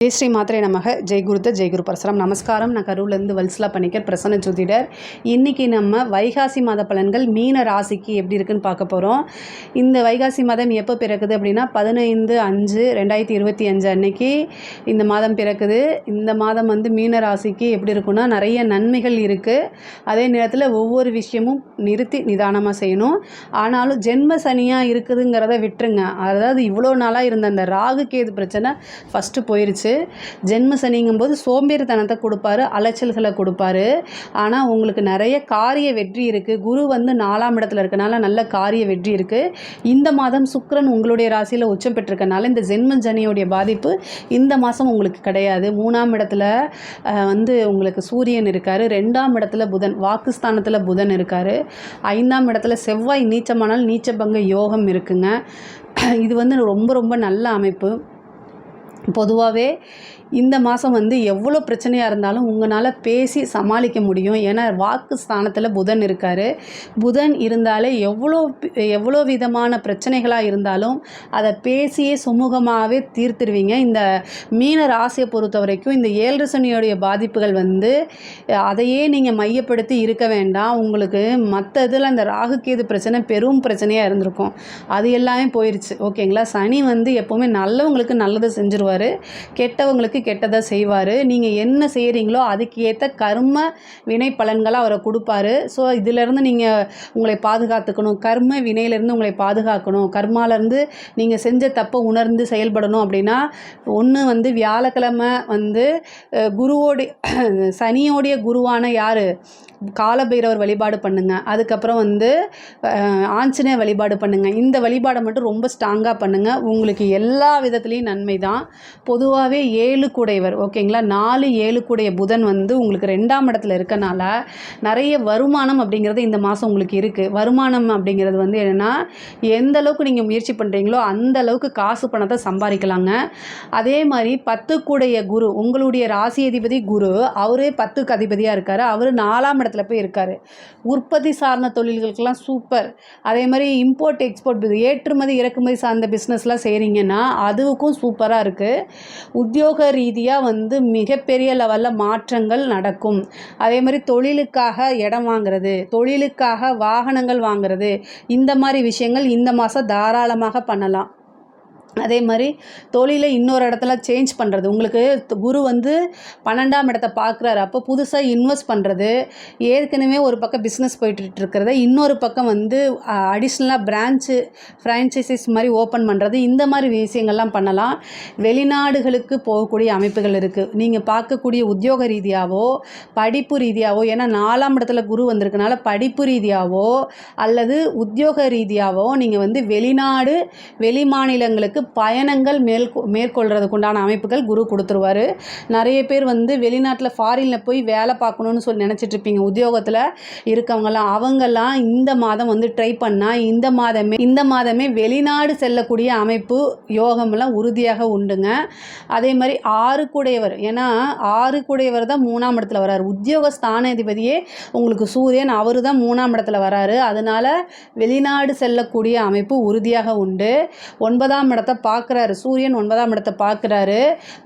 ஜெய் ஸ்ரீ மாத்திரை நமக ஜெய் குரு பரசுராம். நமஸ்காரம். நான் கரூர்லேருந்து வல்சலா பணிக்கர், பிரசன்ன ஜோதிடர். இன்றைக்கி நம்ம வைகாசி மாத பலன்கள் மீன ராசிக்கு எப்படி இருக்குன்னு பார்க்க போகிறோம். இந்த வைகாசி மாதம் எப்போ பிறக்குது அப்படின்னா 15/5/2025 அன்னைக்கு இந்த மாதம் பிறக்குது. இந்த மாதம் மீன ராசிக்கு எப்படி இருக்குன்னா நிறைய நன்மைகள் இருக்குது. அதே நேரத்தில் ஒவ்வொரு விஷயமும் நிறுத்தி நிதானமாக செய்யணும். ஆனாலும் ஜென்ம சனியாக இருக்குதுங்கிறத விட்டுருங்க. அதாவது இவ்வளோ நாளாக இருந்த அந்த ராகு கேது பிரச்சனை ஃபஸ்ட்டு போயிடுச்சு. ஜென்ம சனிங்கும்போது சோம்பேறித்தனத்தை கொடுப்பாரு, அலைச்சல்களை கொடுப்பாரு. ஆனால் உங்களுக்கு நிறைய காரிய வெற்றி இருக்குது. குரு 4ஆம் இடத்துல இருக்கனால நல்ல காரிய வெற்றி இருக்குது. இந்த மாதம் சுக்கிரன் உங்களுடைய ராசியில் உச்சம் பெற்றிருக்கனால இந்த ஜென்ம சனியோடைய பாதிப்பு இந்த மாதம் உங்களுக்கு கிடையாது. 3ஆம் இடத்துல உங்களுக்கு சூரியன் இருக்கார். 2ஆம் இடத்துல புதன், வாக்குஸ்தானத்தில் புதன் இருக்கார். 5ஆம் இடத்துல செவ்வாய் நீச்சமானால் நீச்சபங்க யோகம் இருக்குங்க. இது ரொம்ப ரொம்ப நல்ல அமைப்பு. பொதுவாகவே இந்த மாதம் எவ்வளோ பிரச்சனையாக இருந்தாலும் உங்களால் பேசி சமாளிக்க முடியும். ஏன்னா வாக்கு ஸ்தானத்தில் புதன் இருக்கார். புதன் இருந்தாலே எவ்வளோ விதமான பிரச்சனைகளாக இருந்தாலும் அதை பேசியே சுமூகமாகவே தீர்த்துருவீங்க. இந்த மீன ராசியை பொறுத்த வரைக்கும் இந்த 7 சனியோடைய பாதிப்புகள் அதையே நீங்கள் மையப்படுத்தி இருக்க வேண்டாம். உங்களுக்கு மற்ற இதில் அந்த ராகு கேது பிரச்சனை பெரும் பிரச்சனையாக இருந்திருக்கும். அது எல்லாமே போயிடுச்சு. ஓகேங்களா? சனி எப்போவுமே நல்லவங்களுக்கு நல்லதை செஞ்சுருவார், கெட்டவங்களுக்கு கெட்டதை செய்வார். நீங்கள் என்ன செய்கிறீங்களோ அதுக்கு ஏற்ற கர்ம வினை பலன்களை அவரை கொடுப்பாரு. ஸோ இதிலேருந்து நீங்கள் உங்களை பாதுகாத்துக்கணும். கர்ம வினையிலேருந்து உங்களை பாதுகாக்கணும். கர்மாலேருந்து நீங்கள் செஞ்ச தப்பை உணர்ந்து செயல்படணும். அப்படின்னா ஒன்று வியாழக்கிழமை குருவோடைய சனியோடைய குருவான யார், காலபைரவர் வழிபாடு பண்ணுங்கள். அதுக்கப்புறம் ஆஞ்சநேய வழிபாடு பண்ணுங்கள். இந்த வழிபாடை மட்டும் ரொம்ப ஸ்ட்ராங்காக பண்ணுங்கள். உங்களுக்கு எல்லா விதத்துலேயும் நன்மை தான். பொதுவாகவே 7 கூடையவர், ஓகேங்களா, 4 7 கூடைய புதன் உங்களுக்கு 2ஆம் இடத்துல இருக்கனால நிறைய வருமானம் அப்படிங்கிறது இந்த மாதம் உங்களுக்கு இருக்குது. வருமானம் அப்படிங்கிறது என்னென்னா எந்த அளவுக்கு நீங்கள் முயற்சி பண்ணுறீங்களோ அந்த அளவுக்கு காசு பணத்தை சம்பாதிக்கலாங்க. அதே மாதிரி 10 கூடைய குரு, உங்களுடைய ராசி அதிபதி குரு, அவரே 10க்கு அதிபதியாக இருக்கார். அவர் 4ஆம் இடத்துல போய் இருக்கார். உற்பத்தி சார்ந்த தொழில்களுக்கெல்லாம் சூப்பர். அதே மாதிரி இம்போர்ட் எக்ஸ்போர்ட், ஏற்றுமதி இறக்குமதி சார்ந்த பிஸ்னஸ்லாம் செய்கிறீங்கன்னா அதுவுக்கும் சூப்பராக இருக்குது. உத்தியோக ரீதியாக மிகப்பெரிய லெவலில் மாற்றங்கள் நடக்கும். அதே மாதிரி தொழிலுக்காக இடம் வாங்கிறது, தொழிலுக்காக வாகனங்கள் வாங்கிறது, இந்த மாதிரி விஷயங்கள் இந்த மாதம் தாராளமாக பண்ணலாம். அதே மாதிரி தொழிலை இன்னொரு இடத்துல சேஞ்ச் பண்ணுறது, உங்களுக்கு குரு 12ஆம் இடத்தை பார்க்குறாரு. அப்போ புதுசாக இன்வெஸ்ட் பண்ணுறது, ஏற்கனவே ஒரு பக்கம் பிஸ்னஸ் போயிட்டு இருக்கிறத இன்னொரு பக்கம் அடிஷ்னலாக பிரான்ச்சு ஃப்ரான்ச்சைசிஸ் மாதிரி ஓப்பன் பண்ணுறது, இந்த மாதிரி விஷயங்கள்லாம் பண்ணலாம். வெளிநாடுகளுக்கு போகக்கூடிய அமைப்புகள் இருக்குது. நீங்கள் பார்க்கக்கூடிய உத்தியோக ரீதியாகவோ படிப்பு ரீதியாகவோ, ஏன்னா 4ஆம் இடத்துல குரு வந்திருக்கனால படிப்பு ரீதியாகவோ அல்லது உத்தியோக ரீதியாகவோ நீங்கள் வெளிநாடு வெளி மாநிலங்களுக்கு பயணங்கள் மேற்கொள்றதுக்கு உண்டான அமைப்புகள் குரு கொடுத்துருவார். நிறைய பேர் வெளிநாட்டில் ஃபாரினில் போய் வேலை பார்க்கணுன்னு சொல்லி நினச்சிட்டு இருப்பீங்க. உத்தியோகத்தில் இருக்கவங்கலாம் அவங்கெல்லாம் இந்த மாதம் ட்ரை பண்ணால் இந்த மாதமே வெளிநாடு செல்லக்கூடிய அமைப்பு யோகமெல்லாம் உறுதியாக உண்டுங்க. அதே மாதிரி 6 கூடையவர், ஏன்னா 6 கூடையவர் தான் 3ஆம் இடத்துல வராரு. உத்தியோக ஸ்தானாதிபதியே உங்களுக்கு சூரியன், அவர் தான் 3ஆம் இடத்துல வராரு. அதனால் வெளிநாடு செல்லக்கூடிய அமைப்பு உறுதியாக உண்டு. 9ஆம் இடத்தை பார்க்குறாரு சூரியன், 9ஆம் இடத்தை பார்க்குறாரு.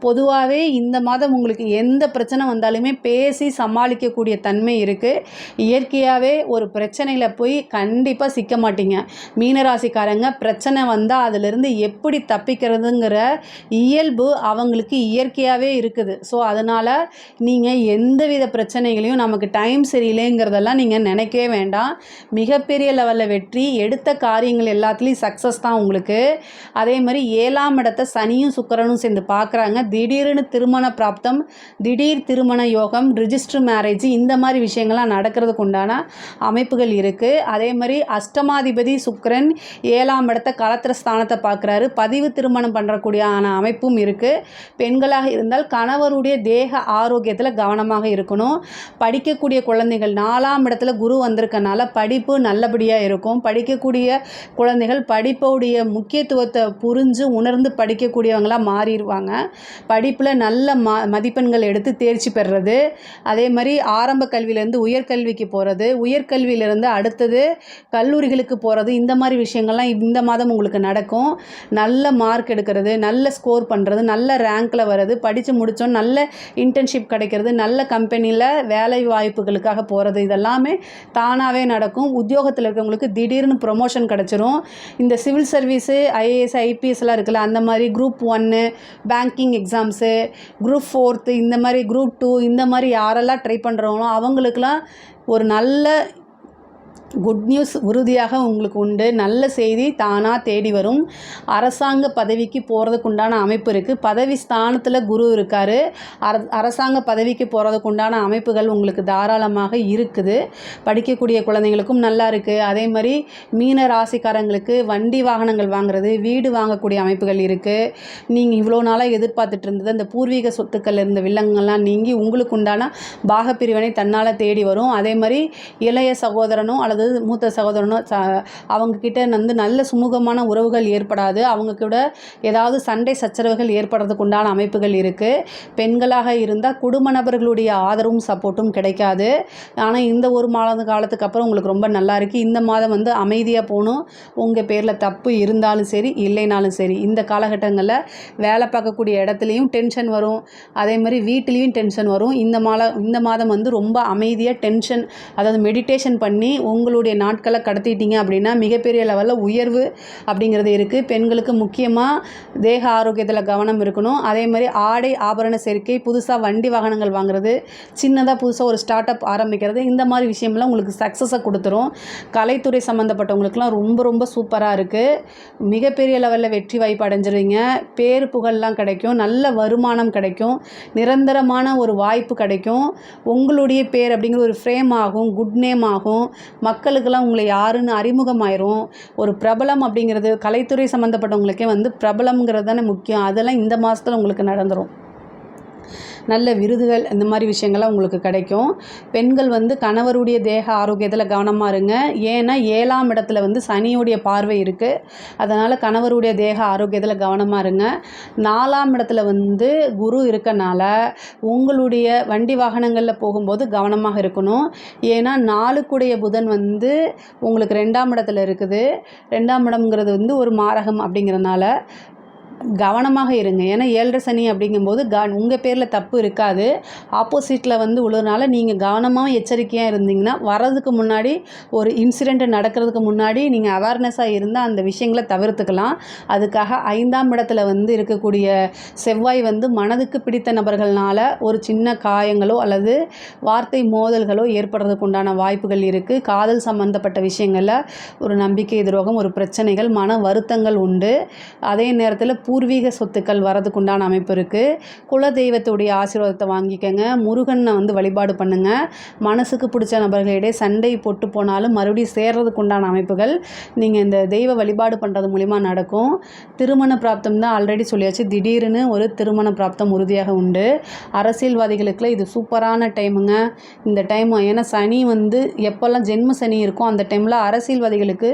பொதுவாகவே இந்த மாதம் உங்களுக்கு எந்த பிரச்சனை வந்தாலுமே பேசி சமாளிக்கக்கூடிய தன்மை இருக்குது. இயற்கையாகவே ஒரு பிரச்சனையில் போய் கண்டிப்பாக சிக்க மாட்டீங்க. மீனராசிக்காரங்க பிரச்சனை வந்தால் அதிலிருந்து எப்படி தப்பிக்கிறதுங்கிற இயல்பு அவங்களுக்கு இயற்கையாகவே இருக்குது. ஸோ அதனால் நீங்கள் எந்தவித பிரச்சனைகளையும் நமக்கு டைம் சரியில்லைங்கிறதெல்லாம் நீங்கள் நினைக்கவே வேண்டாம். மிகப்பெரிய லெவலில் வெற்றி, எடுத்த காரியங்கள் எல்லாத்துலேயும் சக்ஸஸ் தான் உங்களுக்கு. அதே மாதிரி 7ஆம் இடத்தை சனியும் சுக்கிரனும் சேர்ந்து பார்க்குறாங்க. திடீர்னு திருமண பிராப்தம், திடீர் திருமண யோகம், ரிஜிஸ்டர் மேரேஜ், இந்த மாதிரி விஷயங்கள்லாம் நடக்கிறதுக்கு உண்டான அமைப்புகள் இருக்குது. அதே மாதிரி அஷ்டமாதிபதி சுக்கிரன் 7ஆம் இடத்தை களத்திர ஸ்தானத்தை பார்க்குறாரு. பதிவு திருமணம் பண்ணுறக்கூடியான அமைப்பும் இருக்குது. பெண்களாக இருந்தால் கணவருடைய தேக ஆரோக்கியத்தில் கவனமாக இருக்கணும். படிக்கக்கூடிய குழந்தைகள் 4ஆம் இடத்துல குரு வந்திருக்கனால படிப்பு நல்லபடியாக இருக்கும். படிக்கக்கூடிய குழந்தைகள் படிப்புடைய முக்கியத்துவத்தை புரிஞ்சு புரிஞ்சு உணர்ந்து படிக்கக்கூடியவங்களாக மாறிடுவாங்க. படிப்பில் நல்ல மதிப்பெண்கள் எடுத்து தேர்ச்சி பெறுறது, அதே மாதிரி ஆரம்ப கல்வியிலேருந்து உயர்கல்விக்கு போகிறது, உயர்கல்வியிலேருந்து அடுத்தது கல்லூரிகளுக்கு போகிறது, இந்த மாதிரி விஷயங்கள்லாம் இந்த மாதம் உங்களுக்கு நடக்கும். நல்ல மார்க் எடுக்கிறது, நல்ல ஸ்கோர் பண்ணுறது, நல்ல ரேங்க்கில் வர்றது, படித்து முடித்தோம் நல்ல இன்டர்ன்ஷிப் கிடைக்கிறது, நல்ல கம்பெனியில் வேலை வாய்ப்புகளுக்காக போகிறது, இதெல்லாமே தானாகவே நடக்கும். உத்தியோகத்தில் இருக்கிறவங்களுக்கு திடீர்னு ப்ரொமோஷன் கிடச்சிரும். இந்த சிவில் சர்வீஸு, ஐஏஎஸ், ஐபிஎஸ்லாம் இருக்குல்ல, அந்த மாதிரி குரூப் 1 பேங்கிங் எக்ஸாம்ஸு, குரூப் 4 இந்த மாதிரி குரூப் 2 இந்த மாதிரி யாரெல்லாம் ட்ரை பண்ணுறவங்களோ அவங்களுக்கெல்லாம் ஒரு நல்ல குட் நியூஸ் உறுதியாக உங்களுக்கு உண்டு. நல்ல செய்தி தானாக தேடி வரும். அரசாங்க பதவிக்கு போகிறதுக்கு உண்டான அமைப்பு இருக்குது. பதவி ஸ்தானத்தில் குரு இருக்கார். அரசாங்க பதவிக்கு போகிறதுக்கு உண்டான அமைப்புகள் உங்களுக்கு தாராளமாக இருக்குது. படிக்கக்கூடிய குழந்தைங்களுக்கும் நல்லா இருக்குது. அதே மாதிரி மீன ராசிக்காரங்களுக்கு வண்டி வாகனங்கள் வாங்குறது, வீடு வாங்கக்கூடிய அமைப்புகள் இருக்குது. நீங்கள் இவ்வளோ நாளாக எதிர்பார்த்துட்டு இருந்தது அந்த பூர்வீக சொத்துக்கள் இருந்த வில்லங்கள்லாம் நீங்கி உங்களுக்கு உண்டான பாகப்பிரிவினை தன்னால் தேடி வரும். அதே மாதிரி இளைய சகோதரனோ அல்லது மூத்த சகோதரனோ அவங்கக்கிட்ட நல்ல சுமூகமான உறவுகள் ஏற்படாது. அவங்க கூட ஏதாவது சண்டை சச்சரவுகள் ஏற்படுறதுக்கு உண்டான அமைப்புகள் இருக்குது. பெண்களாக இருந்தால் குடும்ப நபர்களுடைய ஆதரவும் சப்போர்ட்டும் கிடைக்காது. ஆனால் இந்த ஒரு மாத காலத்துக்கு அப்புறம் உங்களுக்கு ரொம்ப நல்லா இருக்குது. இந்த மாதம் அமைதியாக போகணும். உங்கள் பேரில் தப்பு இருந்தாலும் சரி இல்லைனாலும் சரி, இந்த காலகட்டங்களில் வேலை பார்க்கக்கூடிய இடத்துலையும் டென்ஷன் வரும், அதே மாதிரி வீட்டிலையும் டென்ஷன் வரும். இந்த மாதம் ரொம்ப அமைதியாக டென்ஷன், அதாவது மெடிடேஷன் பண்ணி உங்களுடைய நாட்களை கடத்திட்டீங்க அப்படின்னா மிகப்பெரிய லெவலில் உயர்வு அப்படிங்கிறது இருக்குது. பெண்களுக்கு முக்கியமாக தேக ஆரோக்கியத்தில் கவனம் இருக்கணும். அதே மாதிரி ஆடை ஆபரண சேர்க்கை, புதுசாக வண்டி வாகனங்கள் வாங்குறது, சின்னதாக புதுசாக ஒரு ஸ்டார்ட் அப் ஆரம்பிக்கிறது, இந்த மாதிரி விஷயம்லாம் உங்களுக்கு சக்ஸஸை கொடுத்துரும். கலைத்துறை சம்மந்தப்பட்டவங்களுக்குலாம் ரொம்ப ரொம்ப சூப்பராக இருக்குது. மிகப்பெரிய லெவலில் வெற்றி வாய்ப்பு அடைஞ்சிருவீங்க. பேர் புகழ்லாம் கிடைக்கும், நல்ல வருமானம் கிடைக்கும், நிரந்தரமான ஒரு வாய்ப்பு கிடைக்கும். உங்களுடைய பேர் அப்படிங்கிற ஒரு ஃப்ரேம் ஆகும், குட் நேம் ஆகும். மக்களுக்கெல்லாம் உங்களை யாருன்னு அறிமுகமாயிரும். ஒரு பிரபலம் அப்படிங்கிறது கலைத்துறை சம்மந்தப்பட்டவங்களுக்கே பிரபலம்ங்கிறது தானே முக்கியம். அதெல்லாம் இந்த மாதத்தில் உங்களுக்கு நடந்துடும். நல்ல விருதுகள் இந்த மாதிரி விஷயங்கள்லாம் உங்களுக்கு கிடைக்கும். பெண்கள் கணவருடைய தேக ஆரோக்கியத்தில் கவனமாக இருங்க. ஏன்னா 7ஆம் இடத்துல சனியுடைய பார்வை இருக்குது. அதனால் கணவருடைய தேக ஆரோக்கியத்தில் கவனமாக இருங்க. 4ஆம் இடத்துல குரு இருக்கனால உங்களுடைய வண்டி வாகனங்களில் போகும்போது கவனமாக இருக்கணும். ஏன்னா 4க்குடைய புதன் உங்களுக்கு 2ஆம் இடத்துல இருக்குது. 2ஆம் இடம்ங்கிறது ஒரு மாரகம் அப்படிங்கிறனால கவனமாக இருங்க. ஏன்னா 7.5 சனி அப்படிங்கும்போது உங்கள் பேரில் தப்பு இருக்காது, ஆப்போசிட்டில் உள்ளதுனால நீங்கள் கவனமாக எச்சரிக்கையாக இருந்தீங்கன்னா வரதுக்கு முன்னாடி ஒரு இன்சிடெண்ட் நடக்கிறதுக்கு முன்னாடி நீங்கள் அவேர்னஸாக இருந்தால் அந்த விஷயங்களை தவிர்த்துக்கலாம். அதுக்காக 5ஆம் இடத்துல இருக்கக்கூடிய செவ்வாய் மனதுக்கு பிடித்த நபர்களால் ஒரு சின்ன காயங்களோ அல்லது வார்த்தை மோதல்களோ ஏற்படுறதுக்கு உண்டான வாய்ப்புகள் இருக்குது. காதல் சம்பந்தப்பட்ட விஷயங்களில் ஒரு நம்பிக்கை துரோகம், ஒரு பிரச்சனைகள், மன வருத்தங்கள் உண்டு. அதே நேரத்தில் பூர்வீக சொத்துக்கள் வரதுக்கு உண்டான அமைப்பு இருக்குது. குல தெய்வத்துடைய ஆசீர்வாதத்தை வாங்கிக்கங்க. முருகனை வழிபாடு பண்ணுங்கள். மனசுக்கு பிடிச்ச நபர்களிடையே சண்டை போட்டு போனாலும் மறுபடியும் சேர்றதுக்கு உண்டான அமைப்புகள் நீங்கள் இந்த தெய்வ வழிபாடு பண்ணுறது மூலிமா நடக்கும். திருமண பிராப்தம் தான் ஆல்ரெடி சொல்லியாச்சு. திடீர்னு ஒரு திருமண பிராப்தம் உறுதியாக உண்டு. அரசியல்வாதிகளுக்குலாம் இது சூப்பரான டைமுங்க. இந்த டைம் ஏன்னா சனி எப்போல்லாம் ஜென்ம சனி இருக்கும் அந்த டைமில் அரசியல்வாதிகளுக்கு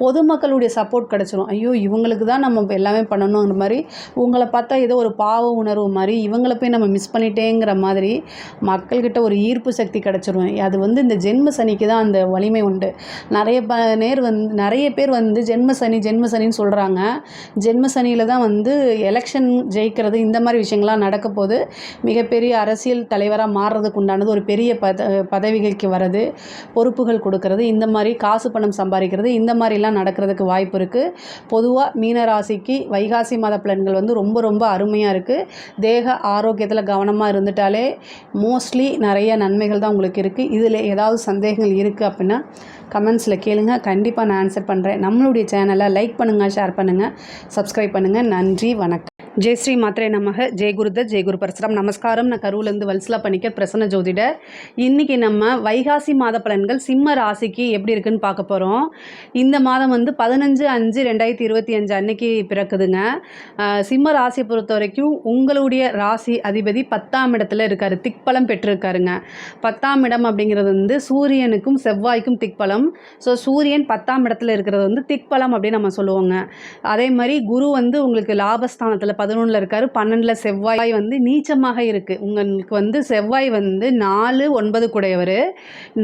பொதுமக்களுடைய சப்போர்ட் கிடச்சிரும். ஐயோ இவங்களுக்கு தான் நம்ம எல்லாமே பண்ணணுங்கிற மாதிரி, உங்களை பார்த்தா ஏதோ ஒரு பாவ உணர்வு மாதிரி, இவங்களை போய் நம்ம மிஸ் பண்ணிட்டேங்கிற மாதிரி மக்கள்கிட்ட ஒரு ஈர்ப்பு சக்தி கிடச்சிரும். அது இந்த ஜென்ம சனிக்கு தான் அந்த வலிமை உண்டு. நிறைய பேர் ஜென்ம சனின்னு சொல்கிறாங்க. ஜென்ம சனியில் தான் எலெக்ஷன் ஜெயிக்கிறது இந்த மாதிரி விஷயங்கள்லாம் நடக்க போது, மிகப்பெரிய அரசியல் தலைவராக மாறுறதுக்கு உண்டானது, ஒரு பெரிய பதவிகளுக்கு வர்றது, பொறுப்புகள் கொடுக்கறது, இந்த மாதிரி காசு பணம் சம்பாதிக்கிறது, இந்த மாதிரிலாம் நடக்கிறதுக்கு வாய்ப்பு இருக்குது. பொதுவாக மீனராசிக்கு வைகாசி மாத பலன்கள் ரொம்ப ரொம்ப அருமையாக இருக்குது. தேக ஆரோக்கியத்தில் கவனமாக இருந்துட்டாலே மோஸ்ட்லி நிறைய நன்மைகள் தான் உங்களுக்கு இருக்குது. இதில் ஏதாவது சந்தேகங்கள் இருக்குது அப்படின்னா கமெண்ட்ஸில் கேளுங்க, கண்டிப்பாக நான் ஆன்சர் பண்ணுறேன். நம்மளுடைய சேனலை லைக் பண்ணுங்கள், ஷேர் பண்ணுங்கள், சப்ஸ்கிரைப் பண்ணுங்கள். நன்றி, வணக்கம். ஜெய் ஸ்ரீ மாத்ரே நமக. ஜெய் குருதத், ஜெய் குரு பரசுராம். நமஸ்காரம். நான் கரூர்லேருந்து வல்சலா பணிக்கர், பிரசன்ன ஜோதிடர். இன்றைக்கி நம்ம வைகாசி மாத பலன்கள் சிம்ம ராசிக்கு எப்படி இருக்குன்னு பார்க்க போகிறோம். இந்த மாதம் 15/5/2025 அன்னைக்கு பிறக்குதுங்க. சிம்ம ராசியை பொறுத்த வரைக்கும் உங்களுடைய ராசி அதிபதி 10ஆம் இடத்துல இருக்கார், திக்பலம் பெற்றிருக்காருங்க. 10ஆம் இடம் அப்படிங்கிறது வந்து சூரியனுக்கும் செவ்வாய்க்கும் திக்பலம். ஸோ சூரியன் 10ஆம் இடத்துல இருக்கிறது வந்து திக்பலம் அப்படின்னு நம்ம சொல்லுவோங்க. அதே மாதிரி குரு வந்து உங்களுக்கு லாபஸ்தானத்தில் 11ல் இருக்கார், 12ல் செவ்வாய் வந்து நீச்சமாக இருக்குது. உங்களுக்கு வந்து செவ்வாய் வந்து 4, 9 கூடையவர்,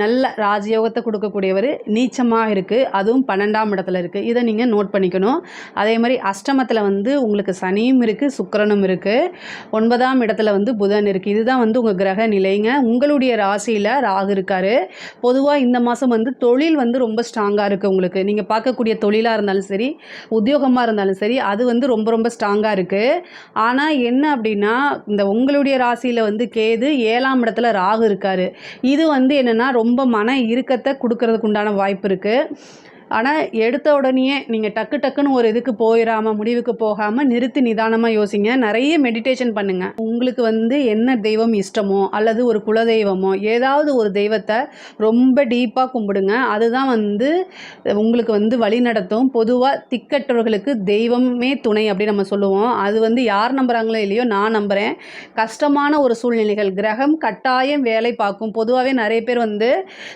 நல்ல ராஜயோகத்தை கொடுக்கக்கூடியவர், நீச்சமாக இருக்குது, அதுவும் 12ஆம் இடத்துல இருக்குது. இதை நீங்கள் நோட் பண்ணிக்கணும். அதே மாதிரி அஷ்டமத்தில் வந்து உங்களுக்கு சனியும் இருக்குது, சுக்கிரனும் இருக்குது, 9ஆம் இடத்துல வந்து புதன் இருக்குது. இதுதான் வந்து உங்கள் கிரக நிலைங்க. உங்களுடைய ராசியில் ராகு இருக்கார். பொதுவாக இந்த மாதம் வந்து தொழில் வந்து ரொம்ப ஸ்ட்ராங்காக இருக்குது. உங்களுக்கு நீங்கள் பார்க்கக்கூடிய தொழிலாக இருந்தாலும் சரி, உத்தியோகமாக இருந்தாலும் சரி, அது வந்து ரொம்ப ரொம்ப ஸ்ட்ராங்காக இருக்குது. ஆனால் என்ன அப்படின்னா, இந்த உங்களுடைய ராசியில் வந்து கேது, 7ஆம் இடத்துல ராகு இருக்கார். இது வந்து என்னென்னா ரொம்ப மன இறுக்கத்தை கொடுக்கறதுக்கு உண்டான வாய்ப்பு இருக்குது. ஆனால் எடுத்த உடனேயே நீங்கள் டக்கு டக்குன்னு ஒரு இதுக்கு போயிடாமல், முடிவுக்கு போகாமல் நிறுத்தி நிதானமாக யோசிங்க. நிறைய மெடிடேஷன் பண்ணுங்கள். உங்களுக்கு வந்து என்ன தெய்வம் இஷ்டமோ அல்லது ஒரு குலதெய்வமோ ஏதாவது ஒரு தெய்வத்தை ரொம்ப டீப்பாக கும்பிடுங்க. அதுதான் வந்து உங்களுக்கு வந்து வழி நடத்தும். பொதுவாக திக்கற்றவர்களுக்கு தெய்வமே துணை அப்படின்னு நம்ம சொல்லுவோம். அது வந்து யார் நம்புகிறாங்களோ இல்லையோ, நான் நம்புகிறேன். கஷ்டமான ஒரு சூழ்நிலைகள் கிரகம் கட்டாயம் வேலை பார்க்கும். பொதுவாகவே நிறைய பேர் வந்து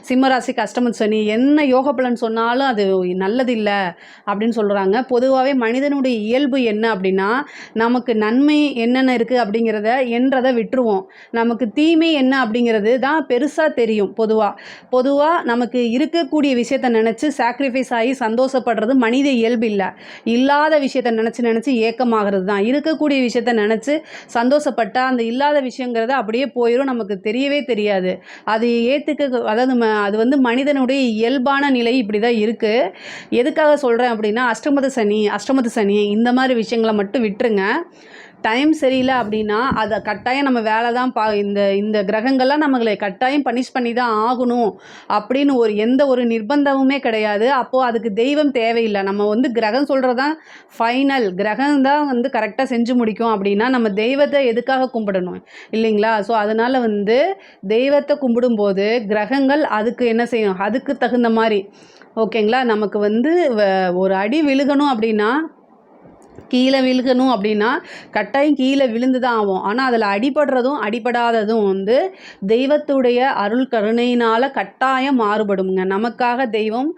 சிம்மராசி கஷ்டம சனி என்ன யோக பலன் சொன்னாலும் அது நல்லதில்லை அப்படின்னு சொல்கிறாங்க. பொதுவாகவே மனிதனுடைய இயல்பு என்ன அப்படின்னா, நமக்கு நன்மை என்னென்ன இருக்குது அப்படிங்கிறத என்றதை விட்டுருவோம். நமக்கு தீமை என்ன அப்படிங்கிறது தான் பெருசாக தெரியும். பொதுவாக நமக்கு இருக்கக்கூடிய விஷயத்தை நினச்சி சாக்ரிஃபைஸ் ஆகி சந்தோஷப்படுறது மனித இயல்பு இல்லை. இல்லாத விஷயத்தை நினச்சி ஏக்கமாகிறது தான். இருக்கக்கூடிய விஷயத்தை நினச்சி சந்தோஷப்பட்டால் அந்த இல்லாத விஷயங்கிறத அப்படியே போயிடும், நமக்கு தெரியவே தெரியாது. அது அதாவது அது வந்து மனிதனுடைய இயல்பான நிலை இப்படி தான் இருக்குது. எதுக்காக சொல்கிறேன் அப்படின்னா, அஷ்டமத்து சனி இந்த மாதிரி விஷயங்களை மட்டும் விட்டுருங்க. டைம் சரியில்லை அப்படின்னா அதை கட்டாயம் நம்ம வேலை தான் இந்த கிரகங்கள்லாம் நம்மளை கட்டாயம் பனிஷ் பண்ணி தான் ஆகணும் அப்படின்னு எந்த ஒரு நிர்பந்தமுமே கிடையாது. அப்போது அதுக்கு தெய்வம் தேவையில்லை. நம்ம வந்து கிரகம் சொல்கிறதான் ஃபைனல், கிரகம் தான் வந்து கரெக்டாக செஞ்சு முடிக்கும். அப்படின்னா நம்ம தெய்வத்தை எதுக்காக கும்பிடணும் இல்லைங்களா? ஸோ அதனால் வந்து தெய்வத்தை கும்பிடும்போது கிரகங்கள் அதுக்கு என்ன செய்யும், அதுக்கு தகுந்த மாதிரி ஓகேங்களா. நமக்கு வந்து ஒரு அடி விழுகணும் அப்படின்னா, கீழே விழுகணும் அப்படின்னா கட்டாயம் கீழே விழுந்து தான் ஆகும். ஆனால் அதில் அடிபடுறதும் அடிபடாததும் வந்து தெய்வத்துடைய அருள் கருணையினால் கட்டாயம் மாறுபடுங்க. நமக்காக தெய்வம்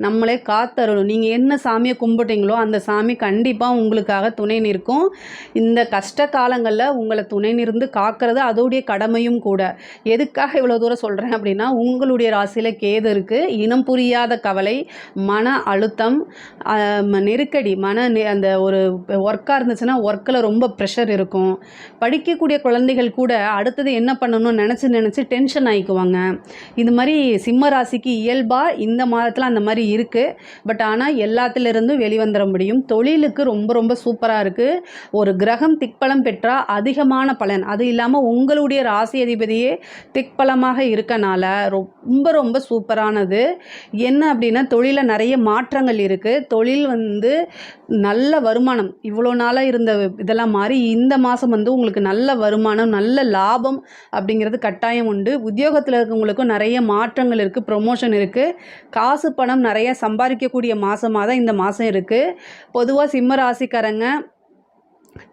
நம்மளே காத்தருளும். நீங்கள் என்ன சாமியை கும்பிட்டீங்களோ அந்த சாமி கண்டிப்பாக உங்களுக்காக துணை நிற்கும். இந்த கஷ்ட காலங்களில் உங்களை துணை நிறுந்து காக்கிறது அதோடைய கடமையும் கூட. எதுக்காக இவ்வளோ தூரம் சொல்கிறேன் அப்படின்னா, உங்களுடைய ராசியில் கேது இருக்குது. இனம் புரியாத கவலை, மன அழுத்தம், நெருக்கடி, அந்த ஒரு ஒர்க்காக இருந்துச்சுன்னா ஒர்க்கில் ரொம்ப ப்ரெஷர் இருக்கும். படிக்கக்கூடிய குழந்தைகள் கூட அடுத்தது என்ன பண்ணணும்னு நினச்சி டென்ஷன் ஆகிக்குவாங்க. இது மாதிரி சிம்ம ராசிக்கு இயல்பாக இந்த மாதத்தில் அந்த மாதிரி இருக்குது. பட் ஆனால் எல்லாத்துலேருந்தும் வெளிவந்துட முடியும். தொழிலுக்கு ரொம்ப ரொம்ப சூப்பராக இருக்குது. ஒரு கிரகம் திக்பலம் பெற்றால் அதிகமான பலன். அது இல்லாமல் உங்களுடைய ராசி அதிபதியே திக்பலமாக இருக்கனால ரொம்ப ரொம்ப சூப்பரானது. என்ன அப்படின்னா, தொழிலில் நிறைய மாற்றங்கள் இருக்குது. தொழில் வந்து நல்ல வருமானம், இவ்வளோ நாளாக இருந்த இதெல்லாம் மாறி இந்த மாதம் வந்து உங்களுக்கு நல்ல வருமானம், நல்ல லாபம் அப்படிங்கிறது கட்டாயம் உண்டு. உத்தியோகத்தில் இருக்கவங்களுக்கும் நிறைய மாற்றங்கள் இருக்குது, ப்ரொமோஷன் இருக்குது, காசு பணம் நிறைய சம்பாதிக்கக்கூடிய மாதமாக தான் இந்த மாதம் இருக்குது. பொதுவாக சிம்ம ராசிக்காரங்க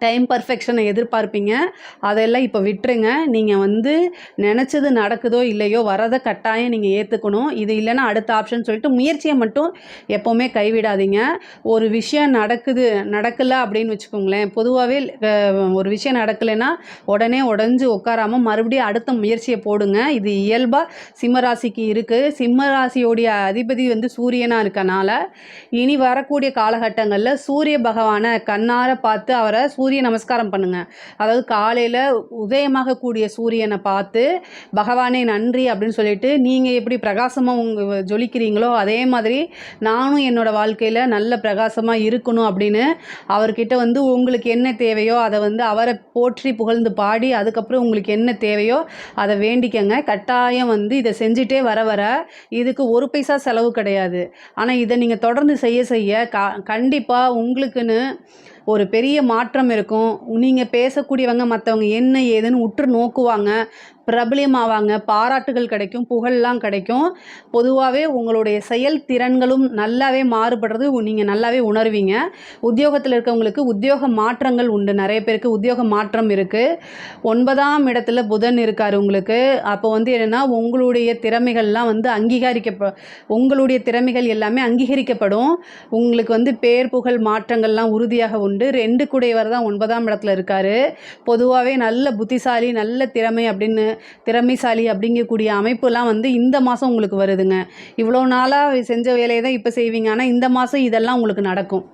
டைம் பர்ஃபெக்ஷனை எதிர்பார்ப்பீங்க. அதெல்லாம் இப்போ விட்டுருங்க. நீங்கள் வந்து நினச்சது நடக்குதோ இல்லையோ வரதை கட்டாயம் நீங்கள் ஏற்றுக்கணும். இது இல்லைன்னா அடுத்த ஆப்ஷன் சொல்லிட்டு முயற்சியை மட்டும் எப்போவுமே கைவிடாதீங்க. ஒரு விஷயம் நடக்கலை அப்படின்னு வச்சுக்கோங்களேன். பொதுவாகவே ஒரு விஷயம் நடக்கலைன்னா உடனே உடஞ்சி உட்காராமல் மறுபடியும் அடுத்த முயற்சியை போடுங்க. இது இயல்பாக சிம்மராசிக்கு இருக்குது. சிம்மராசியோடைய அதிபதி வந்து சூரியனாக இருக்கனால இனி வரக்கூடிய காலகட்டங்களில் சூரிய பகவானை கண்ணார பார்த்து அவரை சூரிய நமஸ்காரம் பண்ணுங்கள். அதாவது காலையில் உதயமாகக்கூடிய சூரியனை பார்த்து பகவானே நன்றி அப்படின்னு சொல்லிட்டு, நீங்கள் எப்படி பிரகாசமாக ஜொலிக்கிறீங்களோ அதே மாதிரி நானும் என்னோடய வாழ்க்கையில் நல்ல பிரகாசமாக இருக்கணும் அப்படின்னு அவர்கிட்ட வந்து உங்களுக்கு என்ன தேவையோ அதை வந்து அவரை போற்றி புகழ்ந்து பாடி அதுக்கப்புறம் உங்களுக்கு என்ன தேவையோ அதை வேண்டிக்கங்க. கட்டாயம் வந்து இதை செஞ்சுட்டே வர இதுக்கு ஒரு பைசா செலவு கிடையாது. ஆனால் இதை நீங்கள் தொடர்ந்து செய்ய கண்டிப்பாக உங்களுக்குன்னு ஒரு பெரிய மாற்றம் இருக்கும். நீங்கள் பேசக்கூடியவங்க மற்றவங்க என்ன ஏதுன்னு உற்று நோக்குவாங்க, பிரபலியமாவாங்க, பாராட்டுகள் கிடைக்கும், புகழ்லாம் கிடைக்கும். பொதுவாகவே உங்களுடைய செயல்திறன்களும் நல்லாவே மாறுபடுறது நீங்கள் நல்லாவே உணர்வீங்க. உத்தியோகத்தில் இருக்கவங்களுக்கு உத்தியோக மாற்றங்கள் உண்டு. நிறைய பேருக்கு உத்தியோக மாற்றம் இருக்குது. 9ஆம் இடத்துல புதன் இருக்கார் உங்களுக்கு. அப்போ வந்து என்னென்னா உங்களுடைய திறமைகள்லாம் வந்து உங்களுடைய திறமைகள் எல்லாமே அங்கீகரிக்கப்படும். உங்களுக்கு வந்து பேர் புகழ் மாற்றங்கள்லாம் உறுதியாக உண்டு. 2 கூடையவர் தான் 9ஆம் இடத்துல இருக்கார். பொதுவாகவே நல்ல புத்திசாலி, நல்ல திறமைசாலி அப்படிங்கக்கூடிய அமைப்புலாம் வந்து இந்த மாதம் உங்களுக்கு வருதுங்க. இவ்வளோ நாளாக செஞ்ச வேலையை தான் இப்போ செய்வீங்க. ஆனால் இந்த மாதம் இதெல்லாம் உங்களுக்கு நடக்கும்.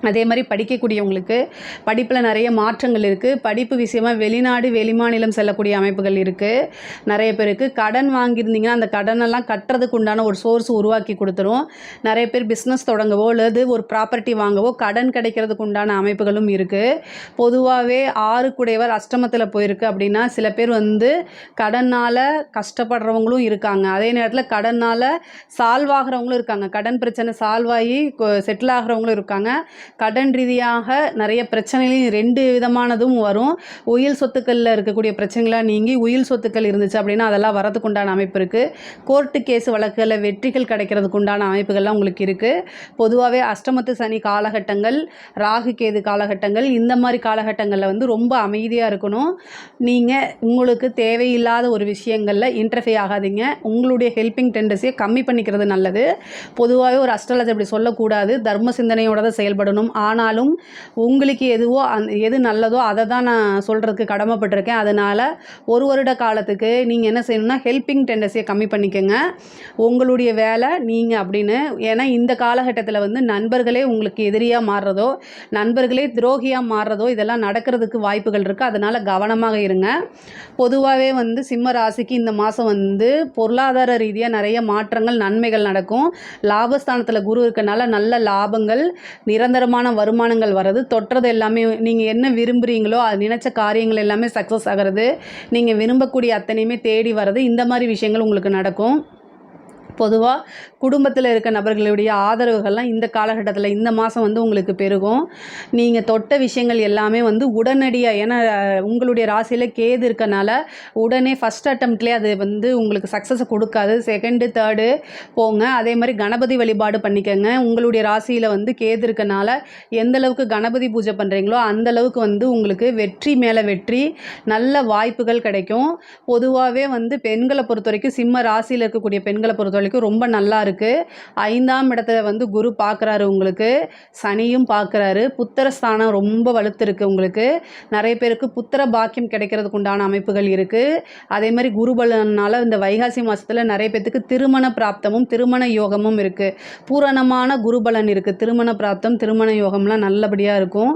அதே மாதிரி படிக்கக்கூடியவங்களுக்கு படிப்பில் நிறைய மாற்றங்கள் இருக்குது. படிப்பு விஷயமாக வெளிநாடு வெளிமாநிலம் செல்லக்கூடிய அமைப்புகள் இருக்குது. நிறைய பேருக்கு கடன் வாங்கியிருந்தீங்கன்னா அந்த கடனெல்லாம் கட்டுறதுக்கு உண்டான ஒரு சோர்ஸ் உருவாக்கி கொடுத்துரும். நிறைய பேர் பிஸ்னஸ் தொடங்கவோ அல்லது ஒரு ப்ராப்பர்ட்டி வாங்கவோ கடன் கிடைக்கிறதுக்கு உண்டான அமைப்புகளும் இருக்குது. பொதுவாகவே 6 கூடையவர் அஷ்டமத்தில் போயிருக்கு அப்படின்னா சில பேர் வந்து கடனால் கஷ்டப்படுறவங்களும் இருக்காங்க. அதே நேரத்தில் கடனால் சால்வ் ஆகிறவங்களும் இருக்காங்க. கடன் பிரச்சனை சால்வ் ஆகி செட்டில் ஆகிறவங்களும் இருக்காங்க. கடன் ரீதியாக நிறைய பிரச்சனைகளையும் 2 விதமானதும் வரும். உயில் சொத்துக்களில் இருக்கக்கூடிய பிரச்சனைகளாக நீங்கி உயில் சொத்துக்கள் இருந்துச்சு அப்படின்னா அதெல்லாம் வரதுக்கு உண்டான அமைப்பு இருக்குது. கோர்ட்டு கேஸ் வழக்குகளில் வெற்றிகள் கிடைக்கிறதுக்கு உண்டான அமைப்புகள்லாம் உங்களுக்கு இருக்குது. பொதுவாகவே அஷ்டமத்து சனி காலகட்டங்கள், ராகு கேது காலகட்டங்கள், இந்த மாதிரி காலகட்டங்களில் வந்து ரொம்ப அமைதியாக இருக்கணும். நீங்கள் உங்களுக்கு தேவையில்லாத ஒரு விஷயங்களில் இன்டர்ஃபியர் ஆகாதீங்க. உங்களுடைய ஹெல்பிங் டெண்டன்சியை கம்மி பண்ணிக்கிறது நல்லது. பொதுவாகவே ஒரு அஸ்ட்ராலஜி அப்படி சொல்லக்கூடாது. தர்ம சிந்தனையோட தான் செயல்படணும். ஆனாலும் உங்களுக்கு எது நல்லதோ அதை தான் நான் சொல்கிறதுக்கு கடமைப்பட்டிருக்கேன். அதனால் ஒரு வருட காலத்துக்கு நீங்கள் என்ன செய்யணும்னா ஹெல்பிங் டெண்டன்சியை கம்மி பண்ணிக்கோங்க. உங்களுடைய வேலை நீங்கள் அப்படின்னு. ஏன்னா இந்த காலகட்டத்தில் வந்து நண்பர்களே உங்களுக்கு எதிரியாக மாறுறதோ, நண்பர்களே துரோகியாக மாறுறதோ இதெல்லாம் நடக்கிறதுக்கு வாய்ப்புகள் இருக்குது. அதனால் கவனமாக இருங்க. பொதுவாகவே வந்து சிம்ம ராசிக்கு இந்த மாதம் வந்து பொருளாதார ரீதியாக நிறைய மாற்றங்கள், நன்மைகள் நடக்கும். லாபஸ்தானத்தில் குரு இருக்கனால நல்ல லாபங்கள், நிரந்தரமான வருமானங்கள் வர்றது, தொட்டது எல்லாமே நீங்கள் என்ன விரும்புகிறீங்களோ அது நினச்ச காரியங்கள் எல்லாமே சக்ஸஸ் ஆகிறது, நீங்கள் விரும்பக்கூடிய அத்தனையுமே தேடி வர்றது, இந்த மாதிரி விஷயங்கள் உங்களுக்கு நடக்கும். பொதுவாக குடும்பத்தில் இருக்க நபர்களுடைய ஆதரவுகள்லாம் இந்த காலகட்டத்தில் இந்த மாதம் வந்து உங்களுக்கு பெருகும். நீங்கள் தொட்ட விஷயங்கள் எல்லாமே வந்து உடனடியாக, ஏன்னா உங்களுடைய ராசியில் கேது இருக்கனால உடனே ஃபஸ்ட் அட்டம்ப்ட்லேயே அது வந்து உங்களுக்கு சக்ஸஸை கொடுக்காது. செகண்டு தேர்டு போங்க. அதே மாதிரி கணபதி வழிபாடு பண்ணிக்கோங்க. உங்களுடைய ராசியில் வந்து கேது இருக்கனால எந்தளவுக்கு கணபதி பூஜை பண்ணுறீங்களோ அந்தளவுக்கு வந்து உங்களுக்கு வெற்றி மேலே வெற்றி, நல்ல வாய்ப்புகள் கிடைக்கும். பொதுவாகவே வந்து பெண்களை பொறுத்த வரைக்கும் சிம்ம ராசியில் இருக்கக்கூடிய பெண்களை பொறுத்த ரொம்ப நல்லா இருக்கு. 5ஆம் இடத்துல வந்து குரு பார்க்குறாரு, உங்களுக்கு சனியும் பார்க்குறாரு. புத்திரஸ்தானம் ரொம்ப வலுத்திருக்கு உங்களுக்கு. நிறைய பேருக்கு புத்திர பாக்கியம் கிடைக்கிறதுக்கு உண்டான அமைப்புகள் இருக்குது. அதே மாதிரி குருபலனால இந்த வைகாசி மாதத்தில் நிறைய பேருக்கு திருமண பிராப்தமும் திருமண யோகமும் இருக்குது. பூரணமான குருபலன் இருக்குது. திருமண பிராப்தம், திருமண யோகம்லாம் நல்லபடியாக இருக்கும்.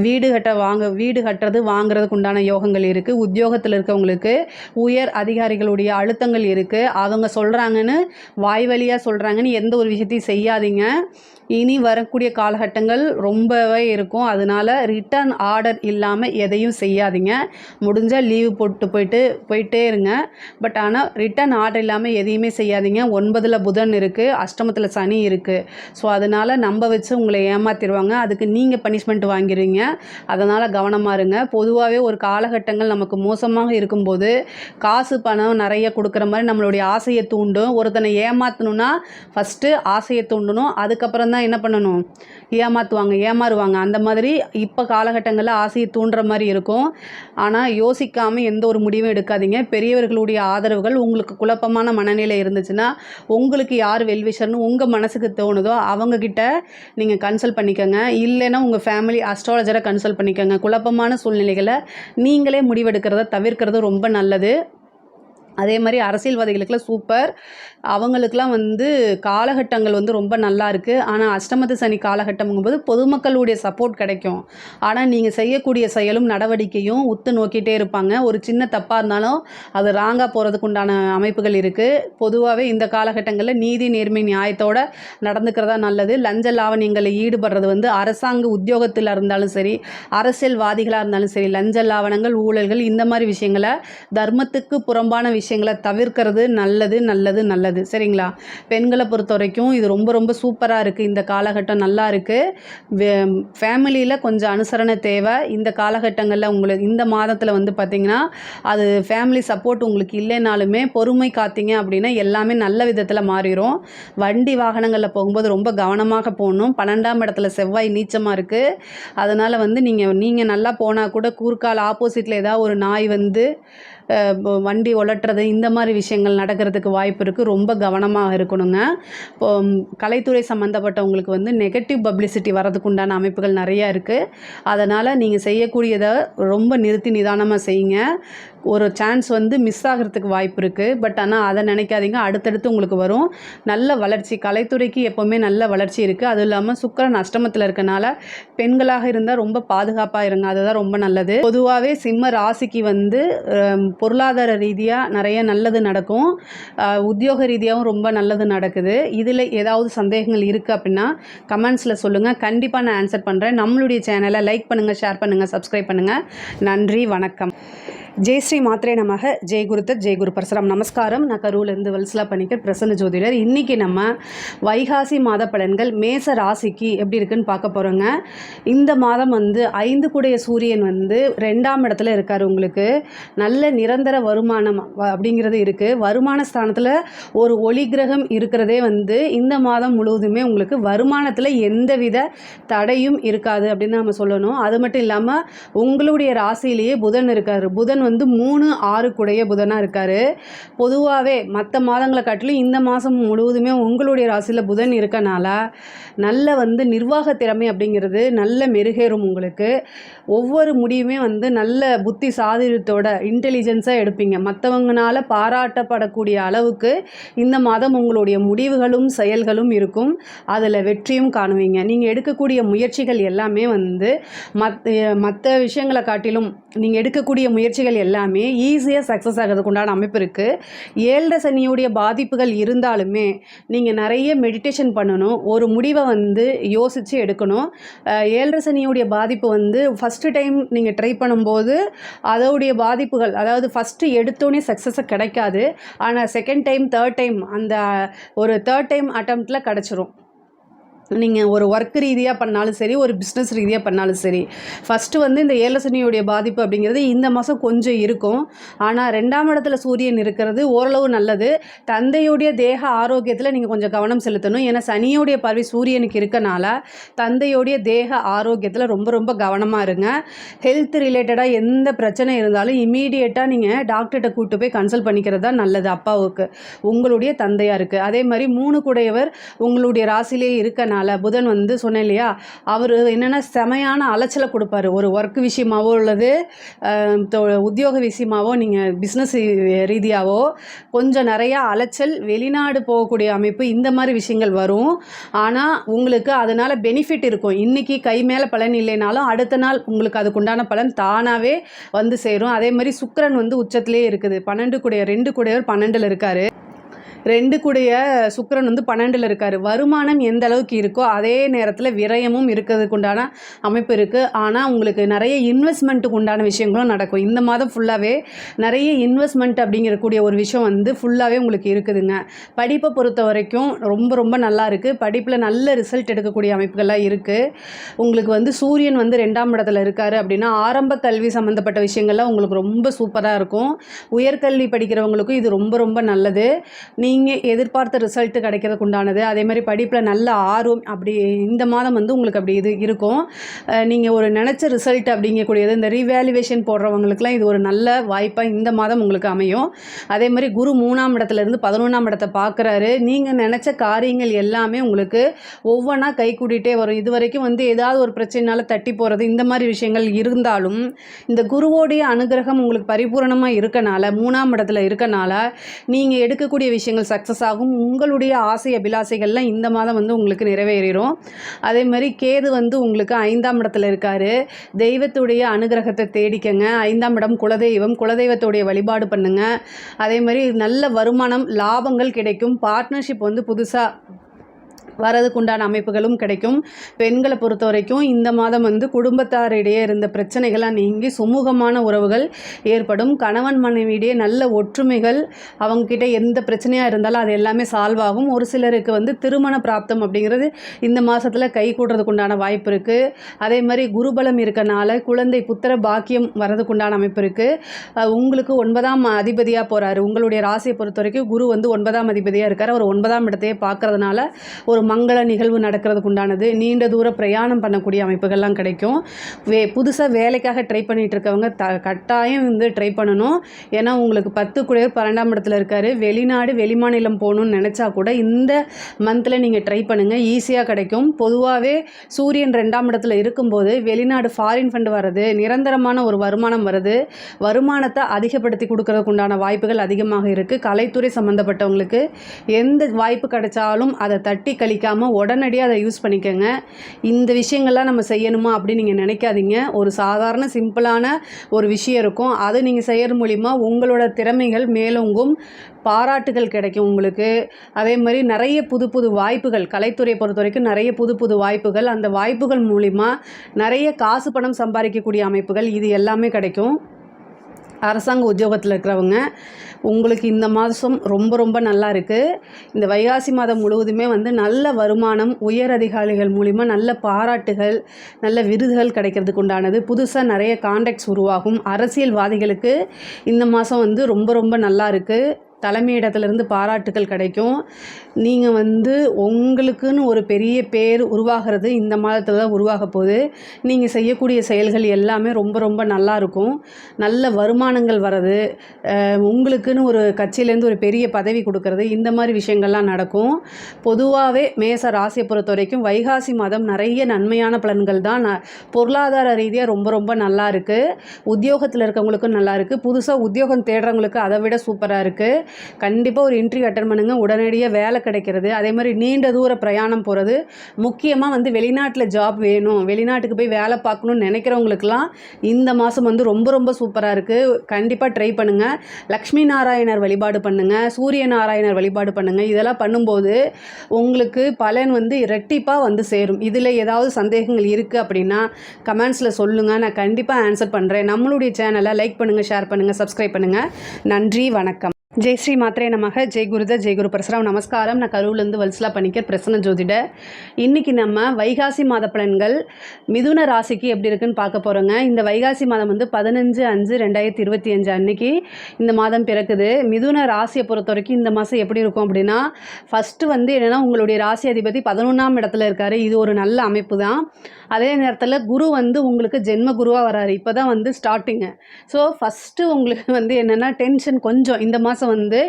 வீடு கட்டுறது வாங்குறதுக்கு உண்டான யோகங்கள் இருக்குது. உத்தியோகத்தில் இருக்கவங்களுக்கு உயர் அதிகாரிகளுடைய அழுத்தங்கள் இருக்குது. அவங்க சொல்கிறாங்கன்னு வாய் வழியாக சொல்கிறாங்கன்னு எந்த ஒரு விஷயத்தையும் செய்யாதீங்க. இனி வரக்கூடிய காலகட்டங்கள் ரொம்பவே இருக்கும். அதனால் ரிட்டர்ன் ஆர்டர் இல்லாமல் எதையும் செய்யாதீங்க. முடிஞ்சால் லீவு போயிட்டே இருங்க. பட் ஆனால் ரிட்டர்ன் ஆர்டர் இல்லாமல் எதையுமே செய்யாதீங்க. 9ல் புதன் இருக்குது, அஷ்டமத்தில் சனி இருக்குது. ஸோ அதனால் நம்ப வச்சு உங்களை ஏமாற்றிடுவாங்க. அதுக்கு நீங்கள் பனிஷ்மெண்ட் வாங்கிடுவீங்க. அதனால் கவனமாக இருங்க. பொதுவாகவே ஒரு காலகட்டங்கள் நமக்கு மோசமாக இருக்கும்போது காசு பணம் நிறைய கொடுக்குற மாதிரி நம்மளுடைய ஆசையை தூண்டும். ஒருத்தனை ஏமாற்றணுன்னா ஃபஸ்ட்டு ஆசையை தூண்டணும். அதுக்கப்புறம் தான் என்ன பண்ணணும், ஏமாறுவாங்க. அந்த மாதிரி இப்போ காலகட்டங்களில் ஆசையை தூண்டுற மாதிரி இருக்கும். ஆனால் யோசிக்காமல் எந்த ஒரு முடிவும் எடுக்காதீங்க. பெரியவர்களுடைய ஆதரவுகள், உங்களுக்கு குழப்பமான மனநிலை இருந்துச்சுன்னா உங்களுக்கு யார் வெல்விஷர்னு உங்கள் மனசுக்கு தோணுதோ அவங்கக்கிட்ட நீங்கள் கன்சல்ட் பண்ணிக்கோங்க. இல்லைன்னா உங்கள் ஃபேமிலி அஸ்ட்ராலஜரை கன்சல்ட் பண்ணிக்கோங்க. குழப்பமான சூழ்நிலைகளை நீங்களே முடிவெடுக்கிறத தவிர்க்கிறது ரொம்ப நல்லது. அதே மாதிரி அரசியல்வாதிகளுக்கெல்லாம் சூப்பர். அவங்களுக்கெல்லாம் வந்து காலகட்டங்கள் வந்து ரொம்ப நல்லா இருக்குது. ஆனால் அஷ்டமத்து சனி காலகட்டம்ங்கும்போது பொதுமக்களுடைய சப்போர்ட் கிடைக்கும். ஆனால் நீங்கள் செய்யக்கூடிய செயலும் நடவடிக்கையும் உத்து நோக்கிட்டே இருப்பாங்க. ஒரு சின்ன தப்பாக இருந்தாலும் அது ராங்காக போகிறதுக்கு உண்டான அமைப்புகள் இருக்குது. பொதுவாகவே இந்த காலகட்டங்களில் நீதி நேர்மை நியாயத்தோடு நடந்துக்கிறதா நல்லது. லஞ்ச லாவணியங்களில் ஈடுபடுறது வந்து அரசாங்க உத்தியோகத்தில் இருந்தாலும் சரி, அரசியல்வாதிகளாக இருந்தாலும் சரி, லஞ்ச லாவணங்கள் ஊழல்கள் இந்த மாதிரி விஷயங்களை, தர்மத்துக்கு புறம்பான விஷயங்களை தவிர்க்கிறது நல்லது நல்லது நல்லது. சரிங்களா? பெண்களை பொறுத்த வரைக்கும் இது ரொம்ப ரொம்ப சூப்பராக இருக்குது. இந்த காலகட்டம் நல்லா இருக்குது. ஃபேமிலியில் கொஞ்சம் அனுசரணை தேவை. இந்த காலகட்டங்களில் உங்களுக்கு இந்த மாதத்தில் வந்து பார்த்திங்கன்னா அது ஃபேமிலி சப்போர்ட் உங்களுக்கு இல்லைனாலுமே பொறுமை காத்தீங்க அப்படின்னா எல்லாமே நல்ல விதத்தில் மாறிடும். வண்டி வாகனங்களில் போகும்போது ரொம்ப கவனமாக போகணும். 12ஆம் இடத்துல செவ்வாய் நீச்சமாக இருக்குது. அதனால் வந்து நீங்கள் நல்லா போனால் கூட குறுக்கால் ஆப்போசிட்டில் ஏதாவது ஒரு நாய் வந்து வண்டி உலட்டுறது இந்த மாதிரி விஷயங்கள் நடக்கிறதுக்கு வாய்ப்பு இருக்குது. ரொம்ப கவனமாக இருக்கணுங்க. இப்போ கலைத்துறை சம்மந்தப்பட்டவங்களுக்கு வந்து நெகட்டிவ் பப்ளிசிட்டி வரதுக்கு உண்டான அமைப்புகள் நிறையா இருக்குது. அதனால் நீங்கள் செய்யக்கூடியதை ரொம்ப நிறுத்தி நிதானமாக செய்யுங்க. ஒரு சான்ஸ் வந்து மிஸ் ஆகிறதுக்கு வாய்ப்பு இருக்குது. பட் ஆனால் அதை நினைக்காதீங்க, அடுத்தடுத்து உங்களுக்கு வரும். நல்ல வளர்ச்சி, கலைத்துறைக்கு எப்போவுமே நல்ல வளர்ச்சி இருக்குது. அதுவும் இல்லாமல் சுக்கிரன் அஷ்டமத்தில் இருக்கனால பெண்களாக இருந்தால் ரொம்ப பாதுகாப்பாக இருங்க, அதுதான் ரொம்ப நல்லது. பொதுவாகவே சிம்ம ராசிக்கு வந்து பொருளாதார ரீதியாக நிறைய நல்லது நடக்கும். உத்தியோக ரீதியாகவும் ரொம்ப நல்லது நடக்குது. இதில் ஏதாவது சந்தேகங்கள் இருக்குது அப்படின்னா கமெண்ட்ஸில் சொல்லுங்கள். கண்டிப்பாக நான் ஆன்சர் பண்ணுறேன். நம்மளுடைய சேனலை லைக் பண்ணுங்கள், ஷேர் பண்ணுங்கள், சப்ஸ்கிரைப் பண்ணுங்கள். நன்றி, வணக்கம். ஜெய் ஸ்ரீ மாத்ரே நமக. ஜெய் குருதத், ஜெய் குரு பரசுராம். நமஸ்காரம். நான் கரூர்லேருந்து வல்சலா பணிக்கர், பிரசன்ன ஜோதிடர். இன்றைக்கி நம்ம வைகாசி மாத பலன்கள் மேச ராசிக்கு எப்படி இருக்குன்னு பார்க்க போகிறோங்க. இந்த மாதம் வந்து 5 கூடைய சூரியன் வந்து 2ஆம் இடத்துல இருக்கார். உங்களுக்கு நல்ல நிரந்தர வருமானம் அப்படிங்கிறது இருக்குது. வருமான ஸ்தானத்தில் ஒரு ஒளி கிரகம் இருக்கிறதே வந்து இந்த மாதம் முழுவதுமே உங்களுக்கு வருமானத்தில் எந்தவித தடையும் இருக்காது அப்படின்னு நம்ம சொல்லணும். அது மட்டும் இல்லாமல் உங்களுடைய ராசியிலேயே புதன் இருக்கார். புதன் வந்து 3, 6 கூடைய புதனாக இருக்கார். பொதுவாகவே மற்ற மாதங்களை காட்டிலும் இந்த மாதம் முழுவதுமே உங்களுடைய ராசியில் புதன் இருக்கனால நல்ல வந்து நிர்வாக திறமை அப்படிங்கிறது நல்ல மெருகேறும். உங்களுக்கு ஒவ்வொரு முடிவுமே வந்து நல்ல புத்தி சாதுரியத்தோட இன்டெலிஜென்ஸாக எடுப்பீங்க. மற்றவங்களால பாராட்டப்படக்கூடிய அளவுக்கு இந்த மாதம் உங்களுடைய முடிவுகளும் செயல்களும் இருக்கும். அதில் வெற்றியும் காணுவீங்க. நீங்கள் எடுக்கக்கூடிய முயற்சிகள் எல்லாமே வந்து மற்ற விஷயங்களை காட்டிலும் நீங்கள் எடுக்கக்கூடிய முயற்சிகள் எல்லாமே ஈஸியாக சக்ஸஸ் ஆகிறதுக்கு உண்டான அமைப்பு இருக்குது. 7 சனியுடைய பாதிப்புகள் இருந்தாலுமே நீங்கள் நிறைய மெடிடேஷன் பண்ணணும். ஒரு முடிவை வந்து யோசித்து எடுக்கணும். 7 சனியுடைய பாதிப்பு வந்து ஃபஸ்ட்டு டைம் நீங்கள் ட்ரை பண்ணும்போது அதோடைய பாதிப்புகள், அதாவது ஃபஸ்ட்டு எடுத்தோடனே சக்ஸஸை கிடைக்காது. ஆனால் செகண்ட் டைம், தேர்ட் டைம், அந்த ஒரு தேர்ட் டைம் அட்டம்ப்டில் கிடச்சிரும். நீங்கள் ஒரு ஒர்க் ரீதியாக பண்ணாலும் சரி, ஒரு பிஸ்னஸ் ரீதியாக பண்ணாலும் சரி. ஃபஸ்ட்டு வந்து இந்த 7 சனியுடைய பாதிப்பு அப்படிங்கிறது இந்த மாதம் கொஞ்சம் இருக்கும். ஆனால் 2ஆம் இடத்துல சூரியன் இருக்கிறது ஓரளவு நல்லது. தந்தையுடைய தேக ஆரோக்கியத்தில் நீங்கள் கொஞ்சம் கவனம் செலுத்தணும். ஏன்னா சனியுடைய பார்வை சூரியனுக்கு இருக்கனால தந்தையுடைய தேக ஆரோக்கியத்தில் ரொம்ப ரொம்ப கவனமாக இருங்க. ஹெல்த் ரிலேட்டடாக எந்த பிரச்சனை இருந்தாலும் இமீடியட்டாக நீங்கள் டாக்டர்கிட்ட கூப்பிட்டு போய் கன்சல்ட் பண்ணிக்கிறது தான் நல்லது. அப்பாவுக்கு உங்களுடைய தந்தையாக இருக்குது. அதே மாதிரி 3 கூடையவர் உங்களுடைய ராசியிலே இருக்கனால புதன் வந்து சொன்னேன் இல்லையா, அவர் என்னென்னா செமையான அலைச்சலை கொடுப்பாரு. ஒரு ஒர்க் விஷயமாவோ உள்ளது உத்தியோக விஷயமாவோ நீங்கள் பிஸ்னஸ் ரீதியாகவோ கொஞ்சம் நிறையா அலைச்சல், வெளிநாடு போகக்கூடிய அமைப்பு, இந்த மாதிரி விஷயங்கள் வரும். ஆனால் உங்களுக்கு அதனால் பெனிஃபிட் இருக்கும். இன்றைக்கி கை மேலே பலன் இல்லைனாலும் அடுத்த நாள் உங்களுக்கு அதுக்குண்டான பலன் தானாகவே வந்து சேரும். அதே மாதிரி சுக்கிரன் வந்து உச்சத்திலே இருக்குது. 12 கூடைய 2 கூடையவர் 12ல் இருக்கார். 2 கூடைய சுக்கிரன் வந்து 12ல் இருக்கார். வருமானம் எந்த அளவுக்கு இருக்கோ அதே நேரத்தில் விரயமும் இருக்கிறதுக்கு உண்டான அமைப்பு இருக்குது. ஆனால் உங்களுக்கு நிறைய இன்வெஸ்ட்மெண்ட்டுக்கு உண்டான விஷயங்களும் நடக்கும். இந்த மாதம் ஃபுல்லாகவே நிறைய இன்வெஸ்ட்மெண்ட் அப்படிங்கிறக்கூடிய ஒரு விஷயம் வந்து ஃபுல்லாகவே உங்களுக்கு இருக்குதுங்க. படிப்பை பொறுத்த வரைக்கும் ரொம்ப ரொம்ப நல்லா இருக்குது. படிப்பில் நல்ல ரிசல்ட் எடுக்கக்கூடிய அமைப்புகள்லாம் இருக்குது. உங்களுக்கு வந்து சூரியன் வந்து 2ஆம் இடத்துல இருக்கார் அப்படின்னா ஆரம்ப கல்வி சம்மந்தப்பட்ட விஷயங்கள்லாம் உங்களுக்கு ரொம்ப சூப்பராக இருக்கும். உயர்கல்வி படிக்கிறவங்களுக்கும் இது ரொம்ப ரொம்ப நல்லது. நீங்கள் எதிர்பார்த்த ரிசல்ட்டு கிடைக்கிறதுக்கு உண்டானது. அதே மாதிரி படிப்பில் நல்ல ஆர்வம், அப்படி இந்த மாதம் வந்து உங்களுக்கு அப்படி இது இருக்கும். நீங்கள் ஒரு நினச்ச ரிசல்ட் அப்படிங்கக்கூடியது இந்த ரீவேல்யூவேஷன் போடுறவங்களுக்குலாம் இது ஒரு நல்ல வாய்ப்பாக இந்த மாதம் உங்களுக்கு அமையும். அதே மாதிரி குரு 3ஆம் இடத்துலேருந்து 11ஆம் இடத்தை பார்க்குறாரு. நீங்கள் நினச்ச காரியங்கள் எல்லாமே உங்களுக்கு ஒவ்வொன்றா கை கூட்டிகிட்டே வரும். இது வரைக்கும் வந்து ஏதாவது ஒரு பிரச்சனைனால தட்டி போகிறது இந்த மாதிரி விஷயங்கள் இருந்தாலும் இந்த குருவோடைய அனுகிரகம் உங்களுக்கு பரிபூரணமாக இருக்கனால 3ஆம் இடத்துல இருக்கனால நீங்கள் எடுக்கக்கூடிய விஷயங்கள் சக்ஸஸ் ஆகும். உங்களுடைய ஆசை அபிலாசைகள்லாம் இந்த மாதம் வந்து உங்களுக்கு நிறைவேறிடும். அதே மாதிரி கேது வந்து உங்களுக்கு 5ஆம் இடத்துல இருக்கார். தெய்வத்துடைய அனுகிரகத்தை தேடிக்கங்க. 5ஆம் இடம் குலதெய்வம், குலதெய்வத்துடைய வழிபாடு பண்ணுங்க. அதே மாதிரி நல்ல வருமானம், லாபங்கள் கிடைக்கும். பார்ட்னர்ஷிப் வந்து புதுசாக வரதுக்கு உண்டான அமைப்புகளும் கிடைக்கும். பெண்களை பொறுத்த வரைக்கும் இந்த மாதம் வந்து குடும்பத்தாரிடையே இருந்த பிரச்சனைகள்லாம் நீங்கி சுமூகமான உறவுகள் ஏற்படும். கணவன் மனைவியிடையே நல்ல ஒற்றுமைகள், அவங்கக்கிட்ட எந்த பிரச்சனையாக இருந்தாலும் அது எல்லாமே சால்வ் ஆகும். ஒரு சிலருக்கு வந்து திருமண பிராப்தம் அப்படிங்கிறது இந்த மாதத்தில் கை கூடுறதுக்கு உண்டான வாய்ப்பு இருக்குது. அதே மாதிரி குருபலம் இருக்கனால குழந்தை புத்திர பாக்கியம் வரதுக்கு உண்டான அமைப்பு இருக்குது. உங்களுக்கு 9ஆம் அதிபதியாக போகிறாரு. உங்களுடைய ராசியை பொறுத்த வரைக்கும் குரு வந்து 9ஆம் அதிபதியாக இருக்கார். அவர் 9ஆம் இடத்தையே பார்க்கறதுனால ஒரு மங்கள நிகழ்வு நடக்கிறதுக்கு உண்டானது. நீண்ட தூர பிரயாணம் பண்ணக்கூடிய அமைப்புகள்லாம் கிடைக்கும். புதுசாக வேலைக்காக ட்ரை பண்ணிகிட்டு இருக்கவங்க கட்டாயம் வந்து ட்ரை பண்ணணும். ஏன்னா உங்களுக்கு 10 குடையவர் 12ஆம் இடத்துல இருக்கார். வெளிநாடு வெளிமாநிலம் போகணுன்னு நினச்சா கூட இந்த மந்தில் நீங்கள் ட்ரை பண்ணுங்கள், ஈஸியாக கிடைக்கும். பொதுவாகவே சூரியன் 2ஆம் இடத்துல இருக்கும்போது வெளிநாடு ஃபாரின் ஃபண்டு வர்றது, நிரந்தரமான ஒரு வருமானம் வருது, வருமானத்தை அதிகப்படுத்தி கொடுக்கறதுக்கு உண்டான வாய்ப்புகள் அதிகமாக இருக்குது. கலைத்துறை சம்மந்தப்பட்டவங்களுக்கு எந்த வாய்ப்பு கிடைச்சாலும் அதை தட்டி கழிக்காமல் உடனடியாக அதை யூஸ் பண்ணிக்கோங்க. இந்த விஷயங்கள்லாம் நம்ம செய்யணுமா அப்படின்னு நீங்கள் நினைக்காதீங்க. ஒரு சாதாரண சிம்பிளான ஒரு விஷயம் இருக்கும், அதை நீங்கள் செய்கிறது மூலிமா உங்களோட திறமைகள் மேலோங்கும், பாராட்டுகள் கிடைக்கும் உங்களுக்கு. அதே மாதிரி நிறைய புது புது வாய்ப்புகள், கலைத்துறையை பொறுத்த வரைக்கும் நிறைய புது புது வாய்ப்புகள், அந்த வாய்ப்புகள் மூலிமா நிறைய காசு பணம் சம்பாதிக்கக்கூடிய அமைப்புகள் இது எல்லாமே கிடைக்கும். அரசாங்க உத்தியோகத்தில் இருக்கிறவங்க உங்களுக்கு இந்த மாதம் ரொம்ப ரொம்ப நல்லா இருக்குது. இந்த வைகாசி மாதம் முழுவதுமே வந்து நல்ல வருமானம், உயர் அதிகாரிகள் மூலிமா நல்ல பாராட்டுகள், நல்ல விருதுகள் கிடைக்கிறதுக்கு உண்டானது. புதுசாக நிறைய கான்டாக்ட்ஸ் உருவாகும். அரசியல்வாதிகளுக்கு இந்த மாதம் வந்து ரொம்ப ரொம்ப நல்லா இருக்குது. தலைமையிடத்துலேருந்து பாராட்டுகள் கிடைக்கும். நீங்கள் வந்து உங்களுக்குன்னு ஒரு பெரிய பேர் உருவாகிறது இந்த மாதத்தில் தான் உருவாக போகுது. நீங்கள் செய்யக்கூடிய செயல்கள் எல்லாமே ரொம்ப ரொம்ப நல்லா இருக்கும். நல்ல வருமானங்கள் வர்றது, உங்களுக்குன்னு ஒரு கட்சியிலேருந்து ஒரு பெரிய பதவி கொடுக்கறது, இந்த மாதிரி விஷயங்கள்லாம் நடக்கும். பொதுவாகவே மேச ராசியை பொறுத்த வரைக்கும் வைகாசி மாதம் நிறைய நன்மையான பலன்கள் தான். பொருளாதார ரீதியாக ரொம்ப ரொம்ப நல்லா இருக்குது. உத்தியோகத்தில் இருக்கவங்களுக்கும் நல்லா இருக்குது. புதுசாக உத்தியோகம் தேடுறவங்களுக்கு அதை விட சூப்பராக இருக்குது. கண்டிப்பாக ஒரு இன்டர்வியூ அட்டன் பண்ணுங்கள், உடனடியாக வேலை கிடைக்கிறது. அதே மாதிரி நீண்ட தூர பிரயாணம் போகிறது, முக்கியமாக வந்து வெளிநாட்டில் ஜாப் வேணும், வெளிநாட்டுக்கு போய் வேலை பார்க்கணுன்னு நினைக்கிறவங்களுக்கெல்லாம் இந்த மாதம் வந்து ரொம்ப ரொம்ப சூப்பராக இருக்குது. கண்டிப்பாக ட்ரை பண்ணுங்கள். லக்ஷ்மி நாராயணர் வழிபாடு பண்ணுங்கள், சூரிய நாராயணர் வழிபாடு பண்ணுங்கள். இதெல்லாம் பண்ணும்போது உங்களுக்கு பலன் வந்து இரட்டிப்பாக வந்து சேரும். இதில் ஏதாவது சந்தேகங்கள் இருக்குது அப்படின்னா கமெண்ட்ஸில் சொல்லுங்கள், நான் கண்டிப்பாக ஆன்சர் பண்ணுறேன். நம்மளுடைய சேனலை லைக் பண்ணுங்கள், ஷேர் பண்ணுங்கள், சப்ஸ்கிரைப் பண்ணுங்கள். நன்றி, வணக்கம். ஜெய் ஸ்ரீ மாத்ரே நமக. ஜெய் குருத ஜெய் குரு பரசுராம். நமஸ்காரம். நான் கரூர்லேருந்து வல்சலா பணிக்கர், பிரசன்ன ஜோதிட. இன்றைக்கி நம்ம வைகாசி மாத பலன்கள் மிதுன ராசிக்கு எப்படி இருக்குன்னு பார்க்க போகிறோங்க. இந்த வைகாசி மாதம் வந்து 15/5/2025 அன்னைக்கு இந்த மாதம் பிறக்குது. மிதுன ராசியை பொறுத்த வரைக்கும் இந்த மாதம் எப்படி இருக்கும் அப்படின்னா, ஃபஸ்ட்டு வந்து என்னென்னா உங்களுடைய ராசி அதிபதி 11ஆம் இடத்துல இருக்கார். இது ஒரு நல்ல அமைப்பு தான். அதே நேரத்தில் குரு வந்து உங்களுக்கு ஜென்ம குருவாக வராரு. இப்போ தான் வந்து ஸ்டார்டிங்கு. ஸோ ஃபஸ்ட்டு உங்களுக்கு வந்து என்னென்னா டென்ஷன் கொஞ்சம் இந்த மாதம் வந்து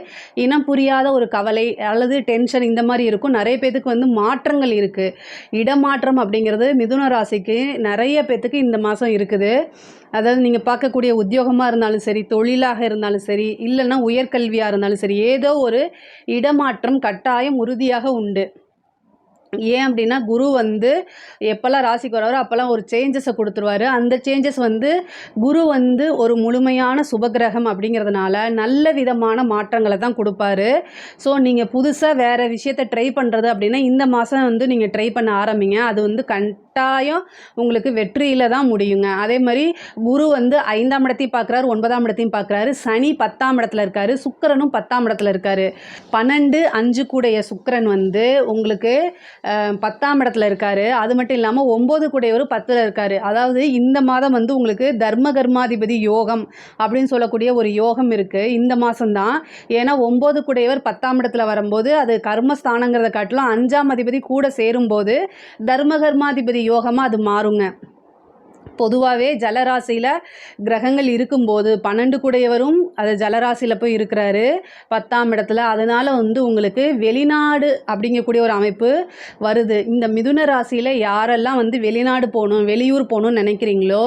இனம் புரியாத ஒரு கவலை அல்லது டென்ஷன் இந்த மாதிரி இருக்கும். நிறைய பேத்துக்கு வந்து மாற்றங்கள் இருக்குது. இடமாற்றம் அப்படிங்கிறது மிதுன ராசிக்கு நிறைய பேத்துக்கு இந்த மாதம் இருக்குது. அதாவது நீங்கள் பார்க்கக்கூடிய உத்தியோகமாக இருந்தாலும் சரி, தொழிலாக இருந்தாலும் சரி, இல்லைன்னா உயர்கல்வியாக இருந்தாலும் சரி, ஏதோ ஒரு இடமாற்றம் கட்டாயம் உறுதியாக உண்டு. ஏன் அப்படின்னா குரு வந்து எப்போல்லாம் ராசிக்கு வராரோ அப்போல்லாம் ஒரு சேஞ்சஸை கொடுத்துருவார். அந்த சேஞ்சஸ் வந்து குரு வந்து ஒரு முழுமையான சுபகிரகம் அப்படிங்கிறதுனால நல்ல விதமான மாற்றங்களை தான் கொடுப்பாரு. ஸோ நீங்கள் புதுசாக வேறு விஷயத்தை ட்ரை பண்ணுறது அப்படின்னா இந்த மாதம் வந்து நீங்கள் ட்ரை பண்ண ஆரம்பிங்க. அது வந்து கட்டாயம் உங்களுக்கு வெற்றியில் தான் முடியுங்க. அதே மாதிரி குரு வந்து 5ஆம் இடத்தையும் பார்க்குறாரு, 9ஆம் இடத்தையும் பார்க்குறாரு. சனி 10ஆம் இடத்துல இருக்கார், சுக்கிரனும் 10ஆம் இடத்துல இருக்கார். 12 கூடைய சுக்கிரன் வந்து உங்களுக்கு 10ஆம் இடத்துல இருக்கார். அது மட்டும் இல்லாமல் 9 கூடையவர் 10ல் இருக்கார். அதாவது இந்த மாதம் வந்து உங்களுக்கு தர்ம கர்மாதிபதி யோகம் அப்படின்னு சொல்லக்கூடிய ஒரு யோகம் இருக்குது இந்த மாதம்தான். ஏன்னா 9 கூடையவர் 10ஆம் இடத்துல வரும்போது அது கர்மஸ்தானங்கிறத காட்டிலும் 5ஆம் அதிபதி கூட சேரும்போது தர்ம கர்மாதிபதி யோகமாக அது மாறுங்க. பொதுவாகவே ஜலராசியில் கிரகங்கள் இருக்கும்போது 12 கூடையவரும் அது ஜலராசியில் போய் இருக்கிறாரு 10ஆம் இடத்துல. அதனால் வந்து உங்களுக்கு வெளிநாடு அப்படிங்கக்கூடிய ஒரு அமைப்பு வருது. இந்த மிதுன ராசியில் யாரெல்லாம் வந்து வெளிநாடு போகணும், வெளியூர் போகணும்னு நினைக்கிறீங்களோ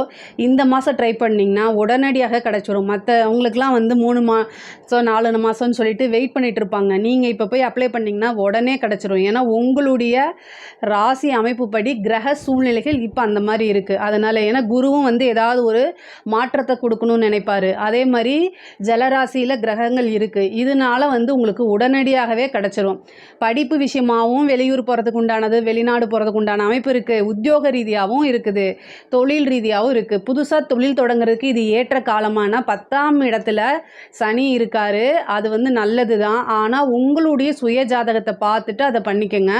இந்த மாதம் ட்ரை பண்ணிங்கன்னா உடனடியாக கிடச்சிரும். அவங்களுக்குலாம் வந்து 3 மாதம் 4 மாதம்னு சொல்லிட்டு வெயிட் பண்ணிகிட்டு இருப்பாங்க. நீங்கள் இப்போ போய் அப்ளை பண்ணிங்கன்னா உடனே கிடச்சிரும். ஏன்னா உங்களுடைய ராசி அமைப்பு படி கிரக சூழ்நிலைகள் இப்போ அந்த மாதிரி இருக்குது. அதனால் ஏன்னா குருவும் வந்து ஏதாவது ஒரு மாற்றத்தை கொடுக்கணும்னு நினைப்பார். அதே மாதிரி ஜலராசியில் கிரகங்கள் இருக்குது, இதனால வந்து உங்களுக்கு உடனடியாகவே கிடச்சிரும். படிப்பு விஷயமாகவும் வெளியூர் போகிறதுக்கு உண்டானது, வெளிநாடு போகிறதுக்கு உண்டான அமைப்பு இருக்குது. உத்தியோக ரீதியாகவும் இருக்குது, தொழில் ரீதியாகவும் இருக்குது. புதுசாக தொழில் தொடங்குறதுக்கு இது ஏற்ற காலமான 10ஆம் இடத்துல சனி இருக்கார். அது வந்து நல்லது தான். ஆனால் உங்களுடைய சுய ஜாதகத்தை பார்த்துட்டு அதை பண்ணிக்கோங்க.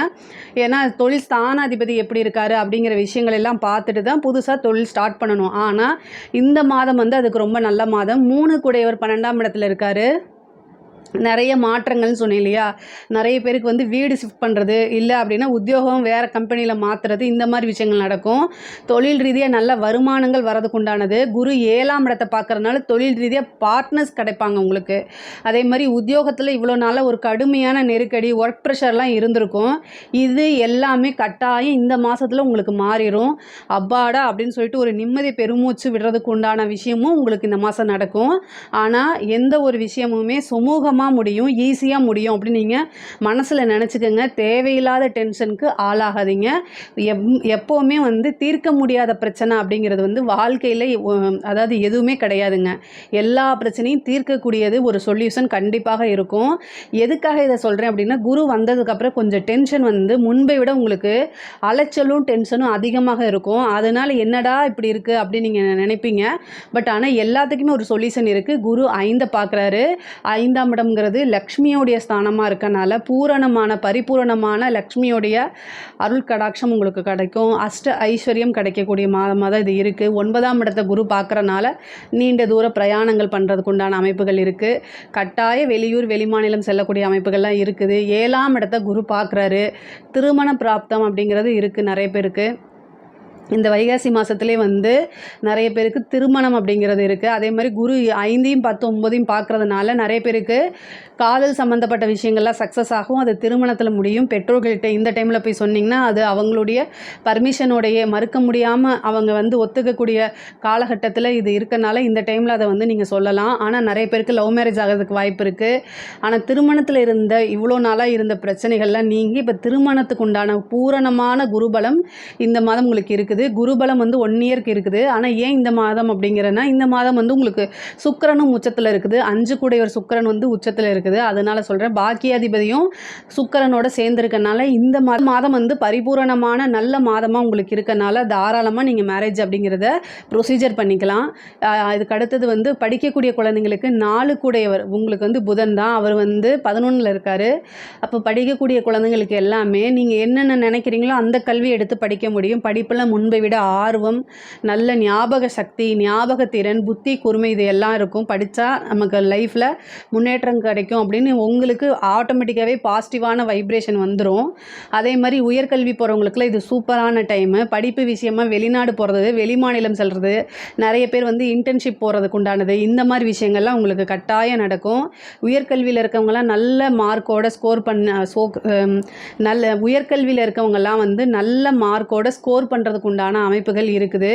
ஏன்னா தொழில் ஸ்தானாதிபதி எப்படி இருக்கார் அப்படிங்கிற விஷயங்கள் எல்லாம் பார்த்துட்டு தான் புதுசாக தொழில் ஸ்டார்ட் பண்ணணும். ஆனால் இந்த மாதம் வந்து அதுக்கு ரொம்ப நல்ல மாதம். 3 கூடையவர் 12ஆம் இடத்துல இருக்கார். நிறைய மாற்றங்கள்னு சொன்னேன் இல்லையா, நிறைய பேருக்கு வந்து வீடு ஷிஃப்ட் பண்ணுறது, இல்லை அப்படின்னா உத்தியோகம் வேறு கம்பெனியில் மாற்றுறது, இந்த மாதிரி விஷயங்கள் நடக்கும். தொழில் ரீதியாக நல்ல வருமானங்கள் வரதுக்கு உண்டானது. குரு 7ஆம் இடத்தை பார்க்குறதுனால தொழில் ரீதியாக பார்ட்னர்ஸ் கிடைப்பாங்க உங்களுக்கு. அதே மாதிரி உத்தியோகத்தில் இவ்வளோ நாளாக ஒரு கடுமையான நெருக்கடி, ஒர்க் ப்ரெஷர்லாம் இருந்திருக்கும். இது எல்லாமே கட்டாயம் இந்த மாதத்தில் உங்களுக்கு மாறிடும். அப்பாடா அப்படின்னு சொல்லிட்டு ஒரு நிம்மதி பெருமூச்சு விடுறதுக்கு உண்டான விஷயமும் உங்களுக்கு இந்த மாதம் நடக்கும். ஆனால் எந்த ஒரு விஷயமுமே சுமூகமாக முடியும், ஈஸியாக முடியும் அப்படின்னு நீங்கள் மனசில் நினச்சிக்கோங்க. தேவையில்லாத டென்ஷனுக்கு ஆளாகாதீங்க. எப்போவுமே வந்து தீர்க்க முடியாத பிரச்சனை அப்படிங்கிறது வந்து வாழ்க்கையில் அதாவது எதுவுமே கிடையாதுங்க. எல்லா பிரச்சனையும் தீர்க்கக்கூடியது ஒரு சொல்யூஷன் கண்டிப்பாக இருக்கும். எதுக்காக இதை சொல்கிறேன் அப்படின்னா, குரு வந்ததுக்கப்புறம் கொஞ்சம் டென்ஷன் வந்து முன்பை விட உங்களுக்கு அலைச்சலும் டென்ஷனும் அதிகமாக இருக்கும். அதனால் என்னடா இப்படி இருக்குது அப்படின்னு நீங்கள் நினைப்பீங்க. பட் ஆனால் எல்லாத்துக்குமே ஒரு சொல்யூஷன் இருக்குது. குரு 5 பார்க்குறாரு. 5ஆம் இடம்ங்கிறது லக்ஷ்மியோடைய ஸ்தானமாக இருக்கனால பூரணமான பரிபூரணமான லக்ஷ்மியோடைய அருள் கடாட்சம் உங்களுக்கு கிடைக்கும். அஷ்ட ஐஸ்வர்யம் கிடைக்கக்கூடிய மாதமாக தான் இது இருக்குது. 9ஆம் இடத்தை குரு பார்க்குறனால நீண்ட தூர பிரயாணங்கள் பண்ணுறதுக்கு உண்டான அமைப்புகள் இருக்குது. கட்டாய வெளியூர் வெளிமாநிலம் செல்லக்கூடிய அமைப்புகள்லாம் இருக்குது. 7ஆம் இடத்தை குரு பார்க்குறாரு. திருமண பிராப்தம் அப்படிங்கிறது இருக்குது நிறைய பேருக்கு. இந்த வைகாசி மாதத்துலேயே வந்து நிறைய பேருக்கு திருமணம் அப்படிங்கிறது இருக்குது. அதே மாதிரி குரு 5ஐயும் 10 9ஐயும் பார்க்குறதுனால நிறைய பேருக்கு காதல் சம்மந்தப்பட்ட விஷயங்கள்லாம் சக்ஸஸ் ஆகும். அது திருமணத்தில் முடியும். பெற்றோர்கள்கிட்ட இந்த டைமில் போய் சொன்னிங்கன்னா அது அவங்களுடைய பர்மிஷனோடைய மறுக்க முடியாமல் அவங்க வந்து ஒத்துக்கக்கூடிய காலகட்டத்தில் இது இருக்கனால இந்த டைமில் அதை வந்து நீங்கள் சொல்லலாம். ஆனால் நிறைய பேருக்கு லவ் மேரேஜ் ஆகிறதுக்கு வாய்ப்பு இருக்குது. ஆனால் திருமணத்தில் இருந்த இவ்வளோ நாளாக இருந்த பிரச்சனைகள்லாம் நீங்கி இப்போ திருமணத்துக்கு உண்டான பூரணமான குருபலம் இந்த மாதம் உங்களுக்கு இருக்குது. குருபலம் வந்து 1 இயருக்கு இருக்குது. ஆனால் ஏன் இந்த மாதம் அப்படிங்கிறன்னா, இந்த மாதம் வந்து உங்களுக்கு சுக்கிரனும் உச்சத்தில் இருக்குது. 5 கூடையவர் சுக்கிரன் வந்து உச்சத்தில் இருக்குது. அதனால சொல்கிறேன், பாக்கியாதிபதியும் சுக்கிரனோட சேர்ந்துருக்கனால இந்த மாதம் வந்து பரிபூரணமான நல்ல மாதமாக உங்களுக்கு இருக்கனால தாராளமாக நீங்கள் மேரேஜ் அப்படிங்கிறத ப்ரொசீஜர் பண்ணிக்கலாம். இதுக்கு அடுத்தது வந்து படிக்கக்கூடிய குழந்தைங்களுக்கு 4 கூடையவர் உங்களுக்கு வந்து புதன் தான். அவர் வந்து 11ல் இருக்கார். அப்போ படிக்கக்கூடிய குழந்தைங்களுக்கு எல்லாமே நீங்கள் என்னென்ன நினைக்கிறீங்களோ அந்த கல்வி எடுத்து படிக்க முடியும். படிப்பில் முன்பை விட ஆர்வம், நல்ல ஞாபக சக்தி, ஞாபகத்திறன், புத்தி கூர்மை இது எல்லாம் இருக்கும். படித்தா நமக்கு லைஃப்பில் முன்னேற்றம் கிடைக்கும் அப்படின்னு உங்களுக்கு ஆட்டோமேட்டிக்காகவே பாசிட்டிவான வைப்ரேஷன் வந்துடும். அதே மாதிரி உயர்கல்வி போகிறவங்களுக்குலாம் இது சூப்பரான டைமு. படிப்பு விஷயமாக வெளிநாடு போகிறது, வெளிமாநிலம் செல்வது, நிறைய பேர் வந்து இன்டர்ன்ஷிப் போகிறதுக்கு உண்டானது, இந்த மாதிரி விஷயங்கள்லாம் உங்களுக்கு கட்டாயம் நடக்கும். உயர்கல்வியில் இருக்கவங்கலாம் நல்ல மார்க்கோட ஸ்கோர் நல்ல உயர்கல்வியில் இருக்கவங்கலாம் வந்து நல்ல மார்க்கோட ஸ்கோர் பண்ணுறதுக்கு உண்டான அமைப்புகள் இருக்குது.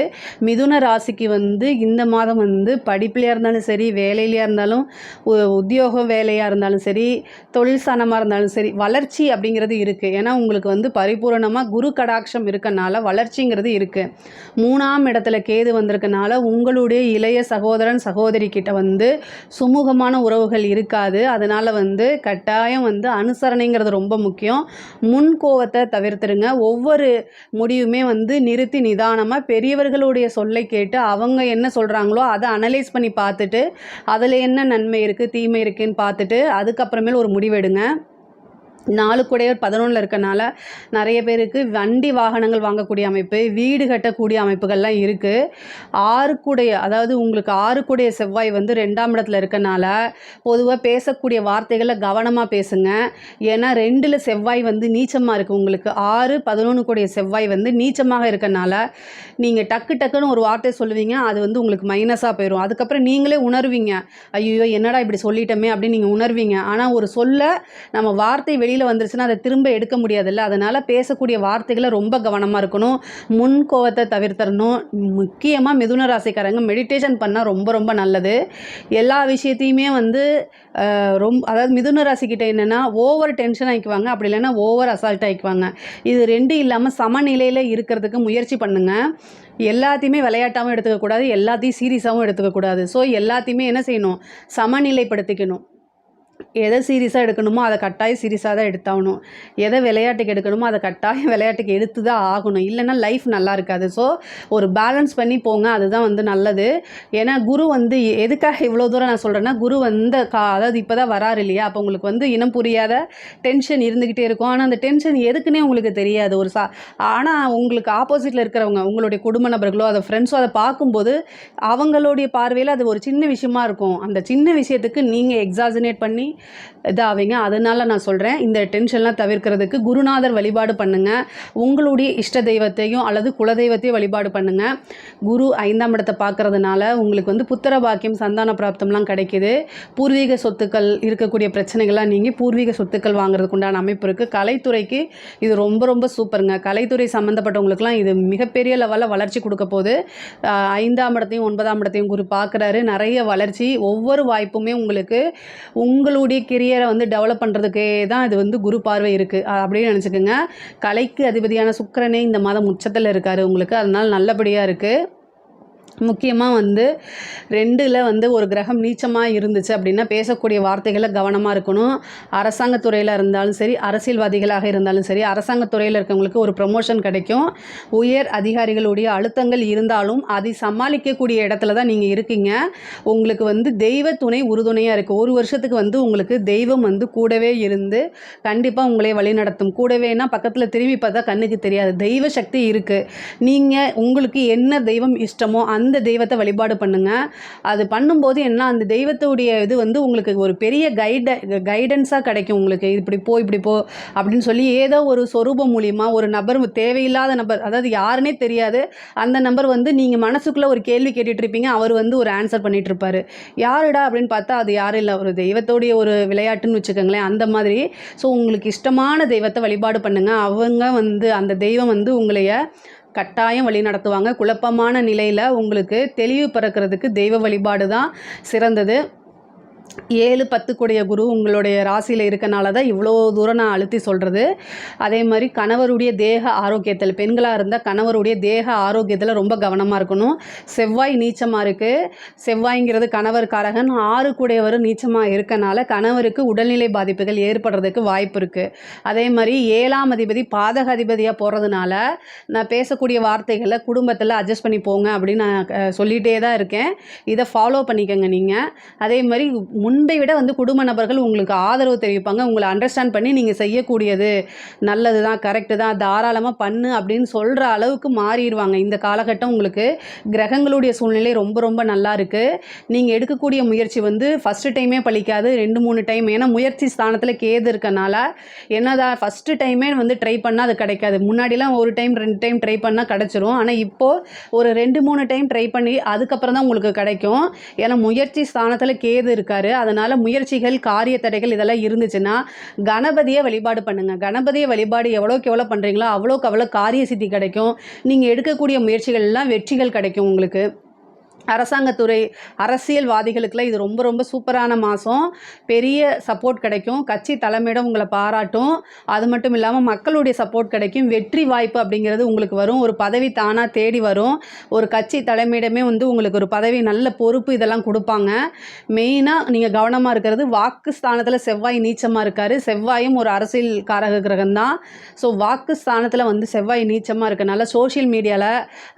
மிதுன ராசிக்கு வந்து இந்த மாதம் வந்து படிப்புலையாக இருந்தாலும் சரி, வேலையிலையாக இருந்தாலும், உத்தியோக வேலையாக இருந்தாலும் சரி, தொழில் ஸ்தானமாக இருந்தாலும் சரி, வளர்ச்சி அப்படிங்கிறது இருக்குது. ஏன்னா உங்களுக்கு வந்து பரிபூரணமாக குரு கடாட்சம் இருக்கனால வளர்ச்சிங்கிறது இருக்குது. 3ஆம் இடத்துல கேது வந்திருக்கனால உங்களுடைய இளைய சகோதரன் சகோதரி கிட்ட வந்து சுமூகமான உறவுகள் இருக்காது. அதனால் வந்து கட்டாயம் வந்து அனுசரணைங்கிறது ரொம்ப முக்கியம். முன்கோவத்தை தவிர்த்துருங்க. ஒவ்வொரு முடிவுமே வந்து நிறுத்தி நிதானமாக பெரியவர்களுடைய சொல்லை கேட்டு அவங்க என்ன சொல்கிறாங்களோ அதை அனலைஸ் பண்ணி பார்த்துட்டு அதில் என்ன நன்மை இருக்குது தீமை இருக்குதுன்னு பார்த்துட்டு அதுக்கப்புறமேல் ஒரு முடிவெடுங்க. 4 கூடையவர் 11ல் இருக்கனால நிறைய பேருக்கு வண்டி வாகனங்கள் வாங்கக்கூடிய அமைப்பு, வீடு கட்டக்கூடிய அமைப்புகள்லாம் இருக்குது. 6 கூடைய அதாவது உங்களுக்கு 6 கூடைய செவ்வாய் வந்து 2ஆம் இடத்துல இருக்கனால பொதுவாக பேசக்கூடிய வார்த்தைகளை கவனமாக பேசுங்க. ஏன்னா 2ல் செவ்வாய் வந்து நீச்சமாக இருக்குது. உங்களுக்கு 6 11 கூடைய செவ்வாய் வந்து நீச்சமாக இருக்கனால நீங்கள் டக்குன்னு ஒரு வார்த்தை சொல்லுவீங்க, அது வந்து உங்களுக்கு மைனஸாக போயிடும். அதுக்கப்புறம் நீங்களே உணர்வீங்க, ஐயோ என்னடா இப்படி சொல்லிட்டோமே அப்படின்னு நீங்கள் உணர்வீங்க. ஆனால் ஒரு சொல்ல நம்ம வார்த்தை வெளியில் வந்துருச்சுன்னா அதை திரும்ப எடுக்க முடியாதுல்ல. அதனால் பேசக்கூடிய வார்த்தைகளை ரொம்ப கவனமாக இருக்கணும். முன் கோவத்தை தவிர்த்தரணும். முக்கியமாக மிதுன ராசிக்காரங்க மெடிடேஷன் பண்ணால் ரொம்ப ரொம்ப நல்லது. எல்லா விஷயத்தையுமே வந்து அதாவது மிதுன ராசிக்கிட்ட என்னென்னா ஓவர் டென்ஷன் ஆகிக்குவாங்க, அப்படி இல்லைன்னா ஓவர் அசால்ட் ஆகிக்குவாங்க. இது 2 இல்லாமல் சமநிலையில் இருக்கிறதுக்கு முயற்சி பண்ணுங்கள். எல்லாத்தையுமே விளையாட்டாகவும் எடுத்துக்கக்கூடாது, எல்லாத்தையும் சீரியஸாகவும் எடுத்துக்கக்கூடாது. ஸோ எல்லாத்தையுமே என்ன செய்யணும், சமநிலைப்படுத்திக்கணும். எதை சீரியஸாக எடுக்கணுமோ அதை கட்டாயம் சீரியஸாக தான் எடுத்தாகணும். எதை விளையாட்டுக்கு எடுக்கணுமோ அதை கட்டாயம் விளையாட்டுக்கு எடுத்து தான் ஆகணும். இல்லைன்னா லைஃப் நல்லா இருக்காது. ஸோ ஒரு பேலன்ஸ் பண்ணி போங்க, அதுதான் வந்து நல்லது. ஏன்னா குரு வந்து எதுக்காக இவ்வளோ தூரம் நான் சொல்கிறேன்னா, குரு வந்து அதாவது இப்போ தான் வராரு இல்லையா, அப்போ உங்களுக்கு வந்து இனம் புரியாத டென்ஷன் இருந்துக்கிட்டே இருக்கும். ஆனால் அந்த டென்ஷன் எதுக்குன்னே உங்களுக்கு தெரியாது. ஆனால் உங்களுக்கு ஆப்போசிட்டில் இருக்கிறவங்க, உங்களுடைய குடும்ப நபர்களோ அதை ஃப்ரெண்ட்ஸோ அதை பார்க்கும்போது அவங்களுடைய பார்வையில் அது ஒரு சின்ன விஷயமா இருக்கும். அந்த சின்ன விஷயத்துக்கு நீங்கள் எக்ஸாஜினேட் பண்ணி இதாவீங்க. அதனால நான் சொல்கிறேன், இந்த டென்ஷன்லாம் தவிர்க்கிறதுக்கு குருநாதர் வழிபாடு பண்ணுங்கள். உங்களுடைய இஷ்ட தெய்வத்தையும் அல்லது குலதெய்வத்தையும் வழிபாடு பண்ணுங்கள். குரு 5ஆம் இடத்தை பார்க்கறதுனால உங்களுக்கு வந்து புத்திர பாக்கியம், சந்தான பிராப்தம்லாம் கிடைக்கிது. பூர்வீக சொத்துக்கள் இருக்கக்கூடிய பிரச்சனைகள்லாம் நீங்கி பூர்வீக சொத்துக்கள் வாங்குறதுக்கு உண்டான அமைப்பு இருக்குது. கலைத்துறைக்கு இது ரொம்ப ரொம்ப சூப்பருங்க. கலைத்துறை சம்மந்தப்பட்டவங்களுக்குலாம் இது மிகப்பெரிய லெவலில் வளர்ச்சி கொடுக்க போகுது. 5ஆம் இடத்தையும் 9ஆம் இடத்தையும் குரு பார்க்குறாரு. நிறைய வளர்ச்சி, ஒவ்வொரு வாய்ப்புமே உங்களுக்கு உங்களுடைய கெரியரை வந்து டெவலப் பண்ணுறதுக்கே தான் இது வந்து குரு பார்வை இருக்குது அப்படின்னு நினச்சிக்கோங்க. கலைக்கு அதிபதியான சுக்கிரனே இந்த மாதம் உச்சத்தில் இருக்கார் உங்களுக்கு. அதனால் நல்லபடியாக இருக்குது. முக்கியமாக வந்து 2ல் வந்து ஒரு கிரகம் நீச்சமாக இருந்துச்சு அப்படின்னா பேசக்கூடிய வார்த்தைகளை கவனமாக இருக்கணும். அரசாங்கத்துறையில் இருந்தாலும் சரி, அரசியல்வாதிகளாக இருந்தாலும் சரி, அரசாங்கத்துறையில் இருக்கவங்களுக்கு ஒரு ப்ரமோஷன் கிடைக்கும். உயர் அதிகாரிகளுடைய அழுத்தங்கள் இருந்தாலும் அதை சமாளிக்கக்கூடிய இடத்துல தான் நீங்கள் இருக்கீங்க. உங்களுக்கு வந்து தெய்வ துணை உறுதுணையாக இருக்குது. ஒரு வருஷத்துக்கு வந்து உங்களுக்கு தெய்வம் வந்து கூடவே இருந்து கண்டிப்பாக உங்களை வழிநடத்தும். கூடவேனா பக்கத்தில் திரும்பி பார்த்தா கண்ணுக்கு தெரியாது, தெய்வ சக்தி இருக்குது. நீங்கள் உங்களுக்கு என்ன தெய்வம் இஷ்டமோ அந்த தெய்வத்தை வழிபாடு பண்ணுங்கள். அது பண்ணும்போது என்ன, அந்த தெய்வத்துடைய இது வந்து உங்களுக்கு ஒரு பெரிய கைடன்ஸாக கிடைக்கும். உங்களுக்கு இப்படி போ அப்படின்னு சொல்லி ஏதோ ஒரு சொரூபம் மூலிமா ஒரு நபர், தேவையில்லாத நபர், அதாவது யாருன்னே தெரியாது அந்த நபர் வந்து நீங்கள் மனசுக்குள்ளே ஒரு கேள்வி கேட்டுட்டு இருப்பீங்க, அவர் வந்து ஒரு ஆன்சர் பண்ணிகிட்டு இருப்பார். யாருடா அப்படின்னு பார்த்தா அது யாரும் இல்லை, ஒரு தெய்வத்தோடைய ஒரு விளையாட்டுன்னு வச்சுக்கோங்களேன், அந்த மாதிரி. ஸோ உங்களுக்கு இஷ்டமான தெய்வத்தை வழிபாடு பண்ணுங்கள். அவங்க வந்து அந்த தெய்வம் வந்து உங்களைய கட்டாயம் வழி நடத்துவாங்க. குழப்பமான நிலையில் உங்களுக்கு தெளிவு பிறக்கிறதுக்கு தெய்வ வழிபாடு தான் சிறந்தது. 7-10 கூடிய குரு உங்களுடைய ராசியில் இருக்கனால தான் இவ்வளோ தூரம் நான் அழுத்தி சொல்கிறது. அதே மாதிரி கணவருடைய தேக ஆரோக்கியத்தில், பெண்களாக இருந்தால் கணவருடைய தேக ஆரோக்கியத்தில் ரொம்ப கவனமாக இருக்கணும். செவ்வாய் நீச்சமாக இருக்குது. செவ்வாய்ங்கிறது கணவர் காரகன். 6 கூடியவர் நீச்சமாக இருக்கனால கணவருக்கு உடல்நிலை பாதிப்புகள் ஏற்படுறதுக்கு வாய்ப்பு இருக்குது. அதே மாதிரி 7ஆம் அதிபதி பாதக அதிபதியாக போகிறதுனால நான் பேசக்கூடிய வார்த்தைகளை குடும்பத்தில் அட்ஜஸ்ட் பண்ணி போங்க அப்படின்னு நான் சொல்லிகிட்டே தான் இருக்கேன். இதை ஃபாலோ பண்ணிக்கோங்க நீங்கள். அதே மாதிரி முன்பை விட வந்து குடும்ப நபர்கள் உங்களுக்கு ஆதரவு தெரிவிப்பாங்க. உங்களை அண்டர்ஸ்டாண்ட் பண்ணி நீங்கள் செய்யக்கூடியது நல்லது தான், கரெக்டு தான், தாராளமாக பண்ணு அப்படின்னு சொல்கிற அளவுக்கு மாறிடுவாங்க. இந்த காலகட்டம் உங்களுக்கு கிரகங்களுடைய சூழ்நிலை ரொம்ப ரொம்ப நல்லா இருக்குது. நீங்கள் எடுக்கக்கூடிய முயற்சி வந்து ஃபஸ்ட்டு டைமே பலிக்காது, 2-3 டைம். ஏன்னா முயற்சி ஸ்தானத்தில் கேது இருக்கனால என்னதான் ஃபஸ்ட்டு டைமே வந்து ட்ரை பண்ணால் அது கிடைக்காது. முன்னாடிலாம் 1 டைம் 2 டைம் ட்ரை பண்ணால் கிடச்சிரும். ஆனால் இப்போது ஒரு 2-3 டைம் ட்ரை பண்ணி அதுக்கப்புறம் தான் உங்களுக்கு கிடைக்கும். ஏன்னா முயற்சி ஸ்தானத்தில் கேது இருக்காரு. அதனால் முயற்சிகள், காரிய தடைகள் இதெல்லாம் இருந்துச்சுன்னா கணபதியை வழிபாடு பண்ணுங்கள். கணபதியை வழிபாடு எவ்வளோக்கு எவ்வளோ பண்ணுறீங்களோ அவ்வளோக்கு அவ்வளோ காரிய சித்தி கிடைக்கும். நீங்கள் எடுக்கக்கூடிய முயற்சிகள் எல்லாம் வெற்றிகள் கிடைக்கும் உங்களுக்கு. அரசாங்கத்துறை, அரசியல்வாதிகளுக்கெல்லாம் இது ரொம்ப ரொம்ப சூப்பரான மாதம். பெரிய சப்போர்ட் கிடைக்கும். கட்சி தலைமையிடம் உங்களை பாராட்டும். அது மட்டும் இல்லாமல் மக்களுடைய சப்போர்ட் கிடைக்கும். வெற்றி வாய்ப்பு அப்படிங்கிறது உங்களுக்கு வரும். ஒரு பதவி தானாக தேடி வரும். ஒரு கட்சி தலைமையிடமே வந்து உங்களுக்கு ஒரு பதவி, நல்ல பொறுப்பு இதெல்லாம் கொடுப்பாங்க. மெயினாக நீங்கள் கவனமாக இருக்கிறது, வாக்கு ஸ்தானத்தில் செவ்வாய் நீச்சமாக இருக்கார். செவ்வாயும் ஒரு அரசியல் காரக கிரகம் தான். ஸோ வாக்கு ஸ்தானத்தில் வந்து செவ்வாய் நீச்சமாக இருக்கனால சோஷியல் மீடியாவில்,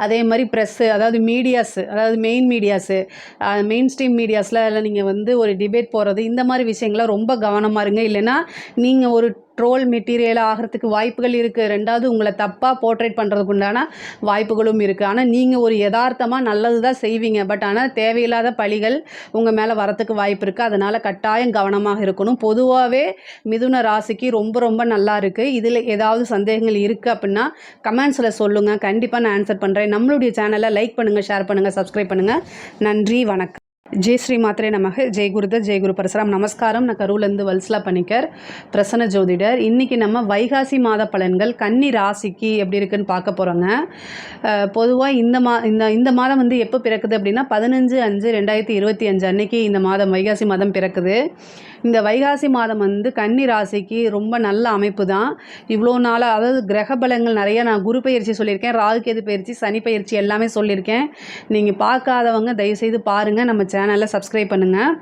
அதே மாதிரி ப்ரெஸ்ஸு, அதாவது மீடியாஸு, அதாவது மெயின் ஸ்ட்ரீம் மீடியாஸில் நீங்கள் வந்து ஒரு டிபேட் போகிறது, இந்த மாதிரி விஷயங்களை ரொம்ப கவனமாக இருங்க. இல்லைன்னா நீங்கள் ஒரு ட்ரோல் மெட்டீரியலாக ஆகிறதுக்கு வாய்ப்புகள் இருக்குது. 2வது உங்களை தப்பாக போர்ட்ரேட் பண்ணுறதுக்கு உண்டான வாய்ப்புகளும் இருக்குது. ஆனால் நீங்கள் ஒரு யதார்த்தமாக நல்லது தான் செய்வீங்க. பட் ஆனால் தேவையில்லாத பழிகள் உங்கள் மேலே வரத்துக்கு வாய்ப்பு இருக்குது. அதனால் கட்டாயம் கவனமாக இருக்கணும். பொதுவாகவே மிதுன ராசிக்கு ரொம்ப ரொம்ப நல்லா இருக்குது. இதில் ஏதாவது சந்தேகங்கள் இருக்குது அப்படின்னா கமெண்ட்ஸில் சொல்லுங்கள். கண்டிப்பாக நான் ஆன்சர் பண்ணுறேன். நம்மளுடைய சேனலை லைக் பண்ணுங்கள், ஷேர் பண்ணுங்கள், சப்ஸ்கிரைப் பண்ணுங்கள். நன்றி, வணக்கம். ஜெய் ஸ்ரீ மாத்திரை நமக. ஜெய் குருதர், ஜெய் குரு பரசுராம். நமஸ்காரம். நான் கரூர்லேருந்து வல்சலா பணிக்கர், பிரசன்ன ஜோதிடர். இன்றைக்கி நம்ம வைகாசி மாத பலன்கள் கன்னி ராசிக்கு எப்படி இருக்குன்னு பார்க்க போகிறோங்க. பொதுவாக இந்த மாதம் வந்து எப்போ பிறக்குது அப்படின்னா 15/5/2025 அன்னைக்கு இந்த மாதம் வைகாசி மாதம் பிறக்குது. இந்த வைகாசி மாதம் வந்து கன்னி ராசிக்கு ரொம்ப நல்ல அமைப்பு தான். இவ்வளோ நாளாக அதாவது கிரக பலங்கள் நிறையா நான் குரு பயிற்சி சொல்லியிருக்கேன், ராகு கேது பயிற்சி, சனி பயிற்சி எல்லாமே சொல்லியிருக்கேன். நீங்கள் பார்க்காதவங்க தயவுசெய்து பாருங்கள், நம்ம சேனலை சப்ஸ்கிரைப் பண்ணுங்கள்.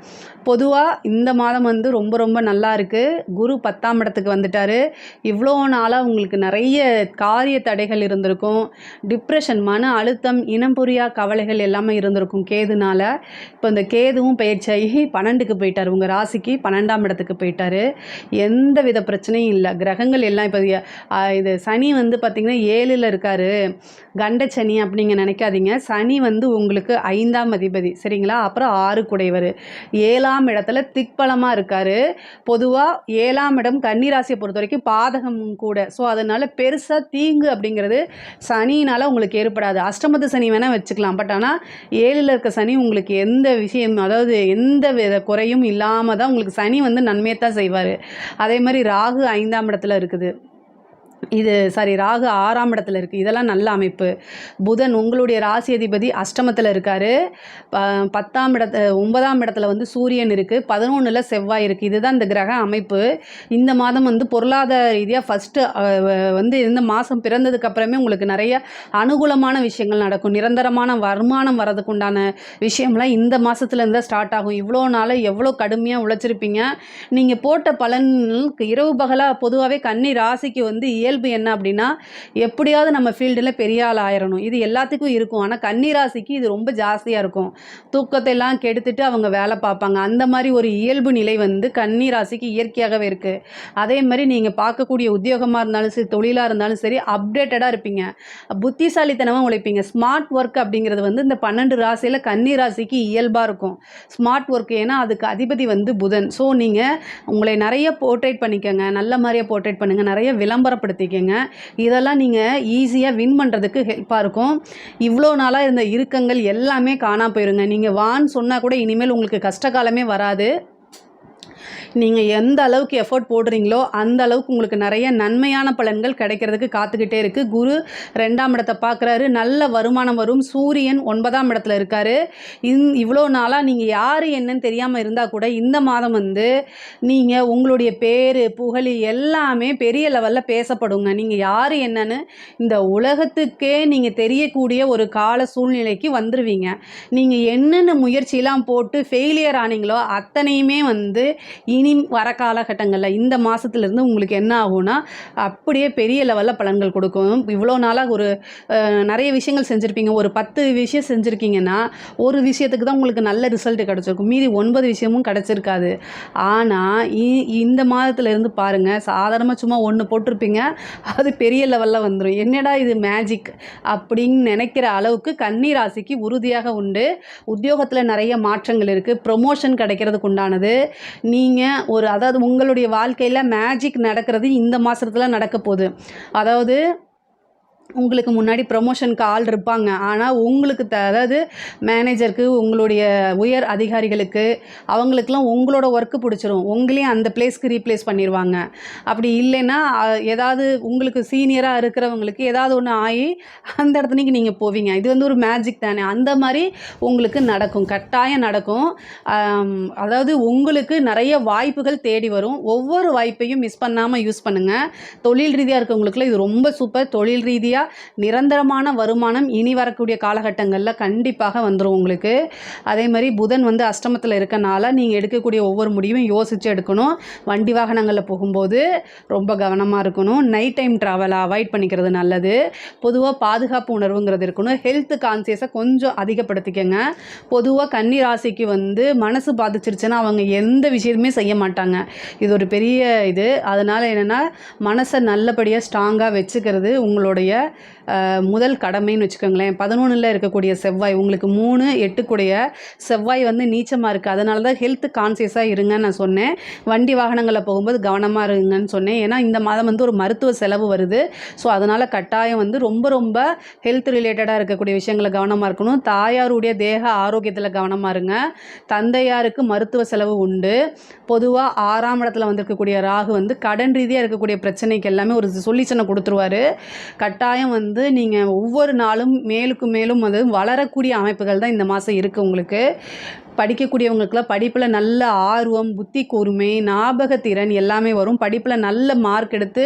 பொதுவாக இந்த மாதம் வந்து ரொம்ப ரொம்ப நல்லா இருக்குது. குரு 10ஆம் இடத்துக்கு வந்துட்டார். இவ்வளோ நாளாக உங்களுக்கு நிறைய காரிய தடைகள் இருந்திருக்கும், டிப்ரெஷன், மன அழுத்தம், இனம் புரியா கவலைகள் எல்லாமே இருந்திருக்கும் கேதுனால. இப்போ இந்த கேதுவும் பயிற்சியாகி 12க்கு போயிட்டார், உங்கள் ராசிக்கு 12ஆம் இடத்துக்கு போயிட்டார். எந்த வித பிரச்சனையும் இல்லை. கிரகங்கள் எல்லாம் இப்போ இது சனி வந்து பார்த்திங்கன்னா 7ல் இருக்கார், கண்டச்சனி அப்படிங்க நினைக்காதீங்க. சனி வந்து உங்களுக்கு 5ஆம் அதிபதி, சரிங்களா? அப்புறம் 6 குடைவர், 7ஆம் இடத்துல திக்பலமாக இருக்கார். பொதுவாக 7ஆம் இடம் கன்னிராசியை பொறுத்த வரைக்கும் பாதகமும் கூட. ஸோ அதனால் பெருசாக தீங்கு அப்படிங்கிறது சனினால் உங்களுக்கு ஏற்படாது. அஷ்டமத்து சனி வேணால் வச்சுக்கலாம். பட் ஆனால் 7ல் இருக்க சனி உங்களுக்கு எந்த விஷயம், அதாவது எந்த வித குறையும் இல்லாமல் தான் உங்களுக்கு சனி வந்து நன்மையை தான் செய்வார். அதே மாதிரி ராகு 5ஆம் இடத்துல இருக்குது. ராகு 6ஆம் இடத்துல இருக்குது. இதெல்லாம் நல்ல அமைப்பு. புதன் உங்களுடைய ராசி அதிபதி அஷ்டமத்தில் இருக்கார். 9ஆம் இடத்துல வந்து சூரியன் இருக்குது. 11ல் செவ்வாய் இருக்குது. இதுதான் இந்த கிரக அமைப்பு. இந்த மாதம் வந்து பொருளாதார ரீதியாக ஃபஸ்ட்டு வந்து இந்த மாதம் பிறந்ததுக்கப்புறமே உங்களுக்கு நிறைய அனுகூலமான விஷயங்கள் நடக்கும். நிரந்தரமான வருமானம் வரதுக்கு உண்டான விஷயம்லாம் இந்த மாதத்துலேருந்து தான் ஸ்டார்ட் ஆகும். இவ்வளோ நாள் எவ்வளோ கடுமையாக உழைச்சிருப்பீங்க. நீங்கள் போட்ட பலனுக்கு இரவு பகலாக பொதுவாகவே கன்னி ராசிக்கு வந்து இயல்பு என்ன அப்படின்னா, எப்படியாவது நம்ம ஃபீல்டில் பெரிய ஆள் ஆயிரணும். இது எல்லாத்துக்கும் இருக்கும். ஆனால் கன்னிராசிக்கு இது ரொம்ப ஜாஸ்தியாக இருக்கும். தூக்கத்தை எல்லாம் கெடுத்துட்டு அவங்க வேலை பார்ப்பாங்க. அந்த மாதிரி ஒரு இயல்பு நிலை வந்து கன்னிராசிக்கு இயற்கையாகவே இருக்குது. அதே மாதிரி நீங்கள் பார்க்கக்கூடிய உத்தியோகமாக இருந்தாலும் சரி, தொழிலாக இருந்தாலும் சரி, அப்டேட்டடாக இருப்பீங்க, புத்திசாலித்தனமாக உழைப்பீங்க. ஸ்மார்ட் ஒர்க் அப்படிங்கிறது வந்து இந்த 12 ராசியில் கன்னிராசிக்கு இயல்பாக இருக்கும். ஸ்மார்ட் ஒர்க், ஏன்னா அதுக்கு அதிபதி வந்து புதன். ஸோ நீங்கள் உங்களை நிறைய போர்ட்ரேட் பண்ணிக்கோங்க, நல்ல மாதிரியாக போர்ட்ரேட் பண்ணுங்கள், நிறைய விளம்பரப்படுத்திக்கங்க. இதெல்லாம் நீங்கள் ஈஸியாக வின் பண்ணுறதுக்கு ஹெல்ப்பாக இருக்கும். இவ்வளோ நாளாக இருந்த இறுக்கங்கள் எல்லாமே காணாம போயிருங்க. நீங்கள் வான்னு சொன்னால் கூட இனிமேல் உங்களுக்கு கஷ்டகாலமே வராது. நீங்கள் எந்த அளவுக்கு எஃபோர்ட் போடுறீங்களோ அந்த அளவுக்கு உங்களுக்கு நிறைய நன்மையான பலன்கள் கிடைக்கிறதுக்கு காத்துக்கிட்டே இருக்குது. குரு 2ஆம் இடத்தை பார்க்குறாரு, நல்ல வருமானம் வரும். சூரியன் 9ஆம் இடத்துல இருக்கார். இவ்வளோ நாளாக நீங்கள் யார் என்னன்னு தெரியாமல் இருந்தால் கூட இந்த மாதம் வந்து நீங்கள் உங்களுடைய பேர் புகழ் எல்லாமே பெரிய லெவலில் பேசப்படுங்க. நீங்கள் யார் என்னன்னு இந்த உலகத்துக்கே நீங்கள் தெரியக்கூடிய ஒரு கால சூழ்நிலைக்கு வந்துடுவீங்க. நீங்கள் என்னென்ன முயற்சியெல்லாம் போட்டு ஃபெயிலியர் ஆனீங்களோ அத்தனையுமே வந்து இனி வர காலகட்டங்களில் இந்த மாதத்துலேருந்து உங்களுக்கு என்ன ஆகும்னா அப்படியே பெரிய லெவலில் பலன்கள் கொடுக்கும். இவ்வளோ நாளாக ஒரு நிறைய விஷயங்கள் செஞ்சுருப்பீங்க. ஒரு 10 விஷயம் செஞ்சுருக்கீங்கன்னா ஒரு விஷயத்துக்கு தான் உங்களுக்கு நல்ல ரிசல்ட் கிடச்சிருக்கும். மீதி 9 விஷயமும் கிடச்சிருக்காது. ஆனால் இந்த மாதத்துலேருந்து பாருங்கள், சாதாரணமாக சும்மா 1 போட்டிருப்பீங்க, அது பெரிய லெவலில் வந்துடும். என்னடா இது மேஜிக் அப்படின்னு நினைக்கிற அளவுக்கு கன்னி ராசிக்கு உறுதியாக உண்டு. உத்தியோகத்தில் நிறைய மாற்றங்கள் இருக்குது. ப்ரொமோஷன் கிடைக்கிறதுக்கு உண்டானது. நீங்கள் அதாவது உங்களுடைய வாழ்க்கையில் மேஜிக் நடக்கிறது இந்த மாதத்தில் நடக்க போகுது. அதாவது உங்களுக்கு முன்னாடி ப்ரொமோஷனுக்கு ஆள் இருப்பாங்க, ஆனால் உங்களுக்கு அதாவது மேனேஜருக்கு, உங்களுடைய உயர் அதிகாரிகளுக்கு, அவங்களுக்கெல்லாம் உங்களோட ஒர்க்கு பிடிச்சிரும். உங்களையும் அந்த பிளேஸ்க்கு ரீப்ளேஸ் பண்ணிடுவாங்க. அப்படி இல்லைன்னா ஏதாவது உங்களுக்கு சீனியராக இருக்கிறவங்களுக்கு ஏதாவது ஒன்று ஆகி அந்த இடத்துக்கு நீங்கள் போவீங்க. இது வந்து ஒரு மேஜிக் தானே. அந்த மாதிரி உங்களுக்கு நடக்கும், கட்டாயம் நடக்கும். அதாவது உங்களுக்கு நிறைய வாய்ப்புகள் தேடி வரும். ஒவ்வொரு வாய்ப்பையும் மிஸ் பண்ணாமல் யூஸ் பண்ணுங்கள். தொழில் ரீதியாக இருக்கவங்களுக்குலாம் இது ரொம்ப சூப்பர். தொழில் ரீதியாக நிரந்தரமான வருமானம் இனி வரக்கூடிய காலகட்டங்களில் கண்டிப்பாக வந்துடும் உங்களுக்கு. அதே மாதிரி புதன் வந்து அஷ்டமத்தில் இருக்கனால நீங்கள் எடுக்கக்கூடிய ஒவ்வொரு முடிவும் யோசித்து எடுக்கணும். வண்டி வாகனங்களில் போகும்போது ரொம்ப கவனமாக இருக்கணும். நைட் டைம் ட்ராவலை அவாய்ட் பண்ணிக்கிறது நல்லது. பொதுவாக பாதுகாப்பு உணர்வுங்கிறது இருக்கணும். ஹெல்த் கான்சியஸை கொஞ்சம் அதிகப்படுத்திக்கங்க. பொதுவாக கன்னி ராசிக்கு வந்து மனசு பாதிச்சிருச்சுன்னா அவங்க எந்த விஷயத்துமே செய்ய மாட்டாங்க. இது ஒரு பெரிய இது. அதனால் என்னென்னா மனசை நல்லபடியாக ஸ்ட்ராங்காக வச்சுக்கிறது உங்களுடைய முதல் கடமைன்னு வச்சுக்கோங்களேன். 11ல் இருக்கக்கூடிய செவ்வாய் உங்களுக்கு 3, 8 செவ்வாய் வந்து நீச்சமாக இருக்குது. அதனால தான் ஹெல்த் கான்சியஸாக இருங்கன்னு நான் சொன்னேன். வண்டி வாகனங்களில் போகும்போது கவனமாக இருங்கன்னு சொன்னேன். ஏன்னா இந்த மாதம் வந்து ஒரு மருத்துவ செலவு வருது. ஸோ அதனால் கட்டாயம் வந்து ரொம்ப ரொம்ப ஹெல்த் ரிலேட்டடாக இருக்கக்கூடிய விஷயங்களை கவனமாக இருக்கணும். தாயாருடைய தேக ஆரோக்கியத்தில் கவனமாக இருங்க. தந்தையாருக்கு மருத்துவ செலவு உண்டு. பொதுவாக 6ஆம் இடத்துல வந்திருக்கக்கூடிய ராகு வந்து கடன் ரீதியாக இருக்கக்கூடிய பிரச்சனைக்கு எல்லாமே ஒரு சொல்யூஷனை கொடுத்துருவாரு. கட்டாயம் வந்து நீங்கள் ஒவ்வொரு நாளும் மேலுக்கு மேலும் வந்து வளரக்கூடிய அமைப்புகள் தான் இந்த மாதம் இருக்குது உங்களுக்கு. படிக்கக்கூடியவங்களுக்குலாம் படிப்பில் நல்ல ஆர்வம், புத்தி கூர்மை, ஞாபகத்திறன் எல்லாமே வரும். படிப்பில் நல்ல மார்க் எடுத்து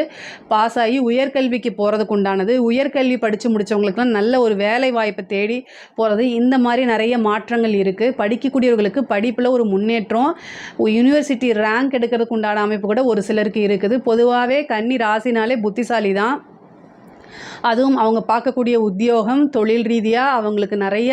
பாஸ் ஆகி உயர்கல்விக்கு போகிறதுக்கு உண்டானது. உயர்கல்வி படித்து முடித்தவங்களுக்குலாம் நல்ல ஒரு வேலை வாய்ப்பை தேடி போகிறது. இந்த மாதிரி நிறைய மாற்றங்கள் இருக்குது. படிக்கக்கூடியவர்களுக்கு படிப்பில் ஒரு முன்னேற்றம், யூனிவர்சிட்டி ரேங்க் எடுக்கிறதுக்கு உண்டான அமைப்பு கூட ஒரு சிலருக்கு இருக்குது. பொதுவாகவே கன்னி ராசினாலே புத்திசாலி தான். அதுவும் அவங்க பார்க்கக்கூடிய உத்தியோகம், தொழில் ரீதியாக அவங்களுக்கு நிறைய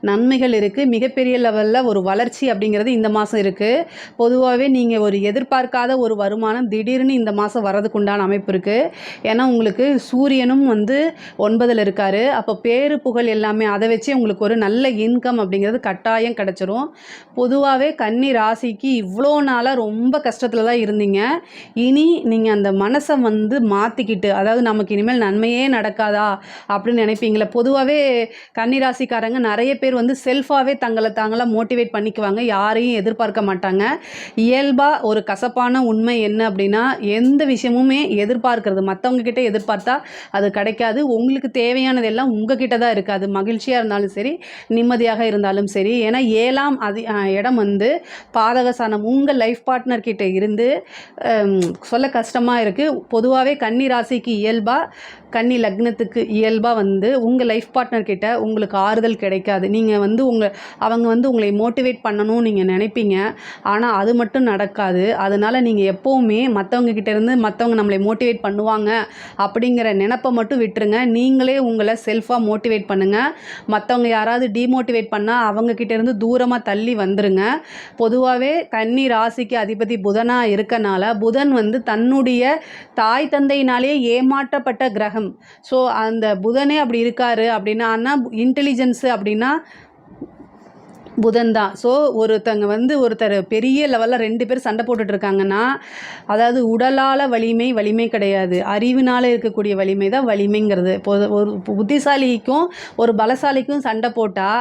நன்மைகள் இருக்குது. மிகப்பெரிய லெவலில் ஒரு வளர்ச்சி அப்படிங்கிறது இந்த மாதம் இருக்குது. பொதுவாகவே நீங்கள் ஒரு எதிர்பார்க்காத ஒரு வருமானம் திடீர்னு இந்த மாதம் வரதுக்கு உண்டான அமைப்பு இருக்குது. ஏன்னா உங்களுக்கு சூரியனும் வந்து 9ல் இருக்கார். அப்போ பேரு புகழ் எல்லாமே அதை வச்சு உங்களுக்கு ஒரு நல்ல இன்கம் அப்படிங்கிறது கட்டாயம் கிடச்சிரும். பொதுவாகவே கன்னி ராசிக்கு இவ்வளோ நாளாக ரொம்ப கஷ்டத்தில் தான் இருந்தீங்க. இனி நீங்கள் அந்த மனசை வந்து மாற்றிக்கிட்டு, அதாவது நமக்கு இனிமேல் நன்மையே நடக்காதா அப்படின்னு நினைப்பீங்களே. பொதுவாகவே கன்னிராசிக்காரங்க நிறைய பேர் வந்து செல்ஃபாகவே தாங்களாக மோட்டிவேட் பண்ணிக்குவாங்க. யாரையும் எதிர்பார்க்க மாட்டாங்க. இயல்பாக ஒரு கசப்பான உண்மை என்ன அப்படின்னா, எந்த விஷயமுமே எதிர்பார்க்கறது மற்றவங்க கிட்டே எதிர்பார்த்தா அது கிடைக்காது. உங்களுக்கு தேவையானது எல்லாம் உங்ககிட்ட தான் இருக்காது. மகிழ்ச்சியாக இருந்தாலும் சரி, நிம்மதியாக இருந்தாலும் சரி. ஏன்னா 7ஆம் இடம் வந்து பாதகசானம் உங்கள் லைஃப் பார்ட்னர் கிட்ட இருந்து சொல்ல கஷ்டமாக இருக்குது. பொதுவாகவே கன்னி ராசிக்கு இயல்பாக, கன்னி லக்னத்துக்கு இயல்பாக வந்து உங்கள் லைஃப் பார்ட்னர் கிட்ட உங்களுக்கு ஆறுதல் கிடைக்காது. நீங்கள் வந்து அவங்க வந்து உங்களை மோட்டிவேட் பண்ணணும்னு நீங்கள் நினைப்பீங்க. ஆனால் அது மட்டும் நடக்காது. அதனால் நீங்கள் எப்போவுமே மற்றவங்க கிட்டேருந்து மற்றவங்க நம்மளை மோட்டிவேட் பண்ணுவாங்க அப்படிங்கிற நினப்பை மட்டும் விட்டுருங்க. நீங்களே உங்களை செல்ஃபாக மோட்டிவேட் பண்ணுங்கள். மற்றவங்க யாராவது டிமோட்டிவேட் பண்ணால் அவங்கக்கிட்டேருந்து தூரமாக தள்ளி வந்துருங்க. பொதுவாகவே கன்னி ராசிக்கு அதிபதி புதனாக இருக்கனால, புதன் வந்து தன்னுடைய தாய் தந்தையினாலேயே ஏமாற்றப்பட்ட கிரகம். ஸோ அந்த புதனே அப்படி இருக்காரு அப்படின்னா, ஆனால் இன்டெலிஜென்ஸு அப்படின்னா புதன் தான். ஸோ ஒருத்தர் பெரிய லெவலில் 2 பேர் சண்டை போட்டுட்ருக்காங்கன்னா, அதாவது உடலால் வலிமை கிடையாது, அறிவினால் இருக்கக்கூடிய வலிமை தான் வலிமைங்கிறது. ஒரு புத்திசாலிக்கும் ஒரு பலசாலிக்கும் சண்டை போட்டால்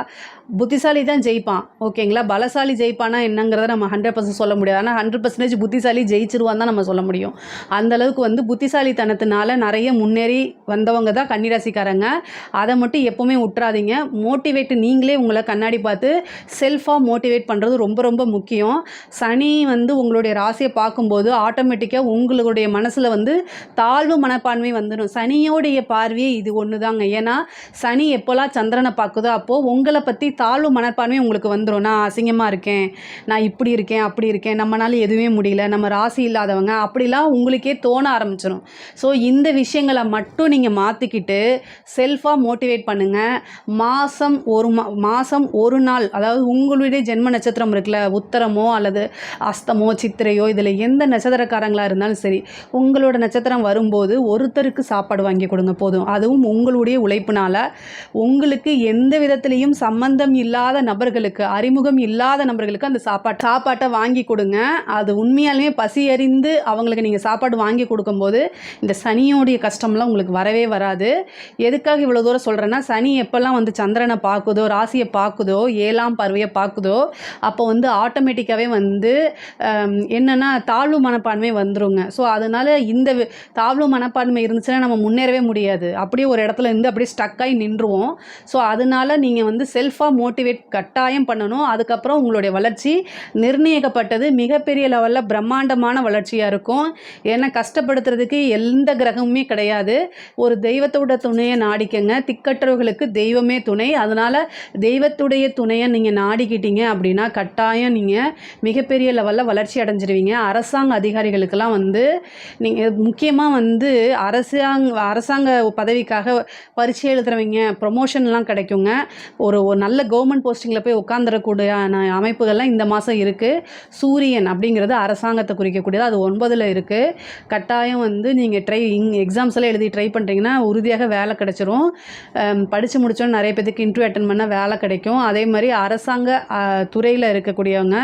புத்திசாலி தான் ஜெயிப்பான். ஓகேங்களா? பலசாலி ஜெயிப்பானா என்னங்கிறத நம்ம 100% சொல்ல முடியாது. ஆனால் 100% புத்திசாலி ஜெயிச்சிருவான் தான் நம்ம சொல்ல முடியும். அந்தளவுக்கு வந்து புத்திசாலித்தனத்தினால நிறைய முன்னேறி வந்தவங்க தான் கன்னிராசிக்காரங்க. அதை மட்டும் எப்போவுமே விட்டுறாதீங்க. மோட்டிவேட் நீங்களே உங்களை கண்ணாடி பார்த்து செல்ஃபாக மோட்டிவேட் பண்ணுறது ரொம்ப ரொம்ப முக்கியம். சனி வந்து உங்களுடைய ராசியை பார்க்கும்போது ஆட்டோமேட்டிக்காக உங்களுடைய மனசில் வந்து தாழ்வு மனப்பான்மை வந்துடும். சனியோடைய பார்வையே இது ஒன்று தாங்க. ஏன்னா சனி எப்போல்லாம் சந்திரனை பார்க்குதோ அப்போது உங்களை பற்றி தாழ்வு மனப்பான்மை உங்களுக்கு வந்துடும். நான் அசிங்கமாக இருக்கேன், நான் இப்படி இருக்கேன், அப்படி இருக்கேன், நம்மளால எதுவுமே முடியல, நம்ம ராசி இல்லாதவங்க, அப்படிலாம் உங்களுக்கே தோண ஆரம்பிச்சிடும். ஸோ இந்த விஷயங்களை மட்டும் நீங்கள் மாற்றிக்கிட்டு செல்ஃபாக மோட்டிவேட் பண்ணுங்கள். மாதம் ஒரு நாள், அதாவது உங்களுடைய ஜென்ம நட்சத்திரம் இருக்குல்ல, உத்தரமோ அல்லது அஸ்தமோ சித்திரையோ, இதில் எந்த நட்சத்திரக்காரங்களாக இருந்தாலும் சரி, உங்களோட நட்சத்திரம் வரும்போது ஒருத்தருக்கு சாப்பாடு வாங்கி கொடுங்க போதும். அதுவும் உங்களுடைய உழைப்பினால். உங்களுக்கு எந்த விதத்துலேயும் சம்பந்தம் இல்லாத நபர்களுக்கு, அறிமுகம் இல்லாத நபர்களுக்கு அந்த சாப்பாட்டை வாங்கி கொடுங்க. அது உண்மையாலுமே பசி அறிந்து அவங்களுக்கு நீங்கள் சாப்பாடு வாங்கி கொடுக்கும்போது இந்த சனியோடைய கஷ்டம்லாம் உங்களுக்கு வரவே வராது. எதுக்காக இவ்வளோ தூரம் சொல்கிறேன்னா, சனி எப்போல்லாம் வந்து சந்திரனை பார்க்குதோ, ராசியை பார்க்குதோ, 7ஆம் பார்வையை பார்க்குதோ, அப்போ வந்து ஆட்டோமேட்டிக்காகவே வந்து என்னென்னா தாழ்வு மனப்பான்மை வந்துருங்க. ஸோ அதனால் இந்த தாழ்வு மனப்பான்மை இருந்துச்சுன்னா நம்ம முன்னேறவே முடியாது. அப்படியே ஒரு இடத்துல இருந்து அப்படியே ஸ்டக்காகி நின்றுவோம். ஸோ அதனால் நீங்கள் வந்து செல்ஃபாக மோட்டிவேட் கட்டாயம் பண்ணணும். அதுக்கப்புறம் உங்களுடைய வளர்ச்சி நிர்ணயிக்கப்பட்டது மிகப்பெரிய லெவலில் பிரம்மாண்டமான வளர்ச்சியாக இருக்கும். ஏன்னா கஷ்டப்படுத்துறதுக்கு எந்த கிரகமுமே கிடையாது. ஒரு தெய்வத்தோட துணையை நாடிக்கங்க. திக்கற்றவர்களுக்கு தெய்வமே துணை. அதனால் தெய்வத்துடைய துணையை நீங்கள் நீங்கள் நாடிக்கிட்டீங்க அப்படின்னா கட்டாயம் நீங்கள் மிகப்பெரிய லெவலில் வளர்ச்சி அடைஞ்சிருவீங்க. அரசாங்க அதிகாரிகளுக்கெல்லாம் வந்து நீங்கள் முக்கியமாக வந்து அரசாங்க பதவிக்காக பரீட்சை எழுதுறவங்க ப்ரொமோஷன்லாம் கிடைக்குங்க. ஒரு ஒரு நல்ல கவர்மெண்ட் போஸ்டிங்கில் போய் உட்காந்துடக்கூடியான அமைப்புகள்லாம் இந்த மாதம் இருக்குது. சூரியன் அப்படிங்கிறது அரசாங்கத்தை குறிக்கக்கூடியது. அது 9ல் இருக்குது. கட்டாயம் வந்து நீங்கள் எக்ஸாம்ஸ் எல்லாம் எழுதி ட்ரை பண்ணுறீங்கன்னா உறுதியாக வேலை கிடைச்சிரும். படித்து முடித்தோன்னு நிறைய பேருக்கு இன்டர்வியூ அட்டன் பண்ணால் வேலை கிடைக்கும். அதே மாதிரி அரசாங்க துறையில் இருக்கக்கூடியவங்க,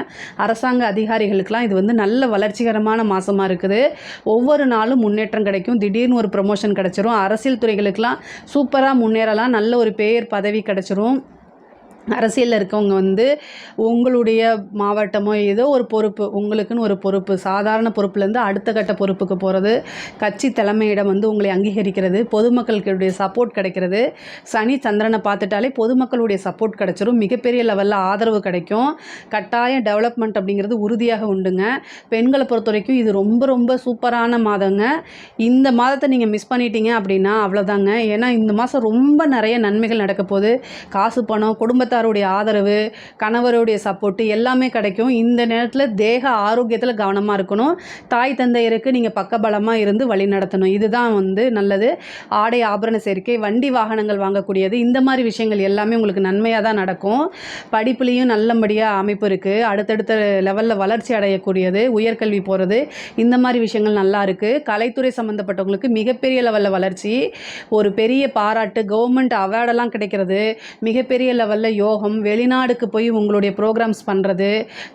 அரசாங்க அதிகாரிகளுக்கெல்லாம் இது வந்து நல்ல வளர்ச்சிகரமான மாதமாக இருக்குது. ஒவ்வொரு நாளும் முன்னேற்றம் கிடைக்கும். திடீர்னு ஒரு ப்ரொமோஷன் கிடைச்சிரும். அரசியல் துறைகளுக்கெல்லாம் சூப்பராக முன்னேறலாம். நல்ல ஒரு பெயர் பதவி கிடைச்சிரும். அரசியலில் இருக்கவங்க வந்து உங்களுடைய மாவட்டமோ ஏதோ ஒரு பொறுப்பு, உங்களுக்குன்னு ஒரு பொறுப்பு, சாதாரண பொறுப்புலேருந்து அடுத்த கட்ட பொறுப்புக்கு போகிறது, கட்சி தலைமையிடம் வந்து உங்களை அங்கீகரிக்கிறது, பொதுமக்களுடைய சப்போர்ட் கிடைக்கிறது. சனி சந்திரனை பார்த்துட்டாலே பொதுமக்களுடைய சப்போர்ட் கிடைச்சிரும். மிகப்பெரிய லெவலில் ஆதரவு கிடைக்கும். கட்டாயம் டெவலப்மெண்ட் அப்படிங்கிறது உறுதியாக உண்டுங்க. பெண்களை பொறுத்த வரைக்கும் இது ரொம்ப ரொம்ப சூப்பரான மாதங்க. இந்த மாதத்தை நீங்கள் மிஸ் பண்ணிட்டீங்க அப்படின்னா அவ்வளோதாங்க. ஏன்னா இந்த மாதம் ரொம்ப நிறைய நன்மைகள் நடக்க போகுது. காசு பணம், குடும்பத்தாருடைய ஆதரவு, கணவருடைய சப்போர்ட்டு எல்லாமே கிடைக்கும். இந்த நேரத்தில் தேக ஆரோக்கியத்தில் கவனமாக இருக்கணும். தாய் தந்தையருக்கு நீங்கள் பக்கபலமாக இருந்து வழி நடத்தணும். இதுதான் வந்து நல்லது. ஆடை ஆபரண சேர்க்கை, வண்டி வாகனங்கள் வாங்கக்கூடியது, இந்த மாதிரி விஷயங்கள் எல்லாமே உங்களுக்கு நன்மையாக தான் நடக்கும். படிப்புலேயும் நல்லபடியாக அமைப்பு இருக்குது. அடுத்தடுத்த லெவலில் வளர்ச்சி அடையக்கூடியது, உயர்கல்வி போகிறது, இந்த மாதிரி விஷயங்கள் நல்லா இருக்குது. கலைத்துறை சம்மந்தப்பட்டவங்களுக்கு மிகப்பெரிய லெவலில் வளர்ச்சி, ஒரு பெரிய பாராட்டு, கவர்மெண்ட் அவார்டெல்லாம் கிடைக்கிறது, மிகப்பெரிய லெவலில் யோகம், வெளிநாடுக்கு போய் உங்களுடைய ப்ரோக்ராம்ஸ் பண்ணுறது,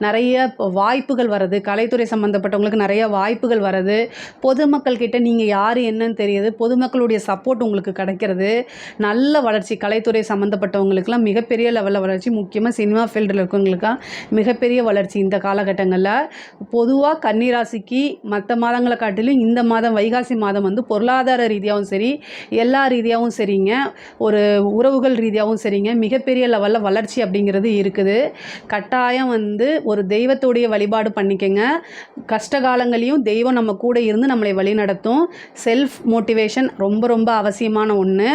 நிறைய வாய்ப்புகள் வர்றது, கலைத்துறை சம்மந்தப்பட்டவங்களுக்கு நிறைய வாய்ப்புகள் வர்றது, பொதுமக்கள் கிட்ட நீங்கள் யார் என்னன்னு தெரியுது, பொதுமக்களுடைய சப்போர்ட் உங்களுக்கு கிடைக்கிறது, நல்ல வளர்ச்சி. கலைத்துறை சம்மந்தப்பட்டவங்களுக்குலாம் மிகப்பெரிய லெவலில் வளர்ச்சி, முக்கியமாக சினிமா ஃபீல்டில் இருக்கவங்களுக்குலாம் மிகப்பெரிய வளர்ச்சி இந்த காலகட்டங்களில். பொதுவாக கன்னிராசிக்கு மற்ற மாதங்களை காட்டிலும் இந்த மாதம், வைகாசி மாதம் வந்து பொருளாதார ரீதியாகவும் சரி, எல்லா ரீதியாகவும் சரிங்க, ஒரு உறவுகள் ரீதியாகவும் சரிங்க, மிகப்பெரிய லெவலில் வளர்ச்சி அப்படிங்கிறது இருக்குது. கட்டாயம் வந்து ஒரு தெய்வத்துடைய வழிபாடு பண்ணிக்கங்க. கஷ்ட காலங்களையும் தெய்வம் நம்ம கூட இருந்து நம்மளை வழி நடத்தும். செல்ஃப் மோட்டிவேஷன் ரொம்ப ரொம்ப அவசியமான ஒன்று.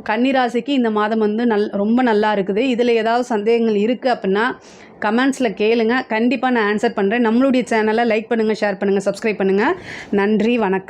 கன்னிராசிக்கு இந்த மாதம் வந்து ரொம்ப நல்லா இருக்குது. இதில் ஏதாவது சந்தேகங்கள் இருக்குது அப்படின்னா கமெண்ட்ஸில் கேளுங்க. கண்டிப்பாக நான் ஆன்சர் பண்ணுறேன். நம்மளுடைய சேனலை லைக் பண்ணுங்கள், ஷேர் பண்ணுங்கள், சப்ஸ்கிரைப் பண்ணுங்கள். நன்றி, வணக்கம்.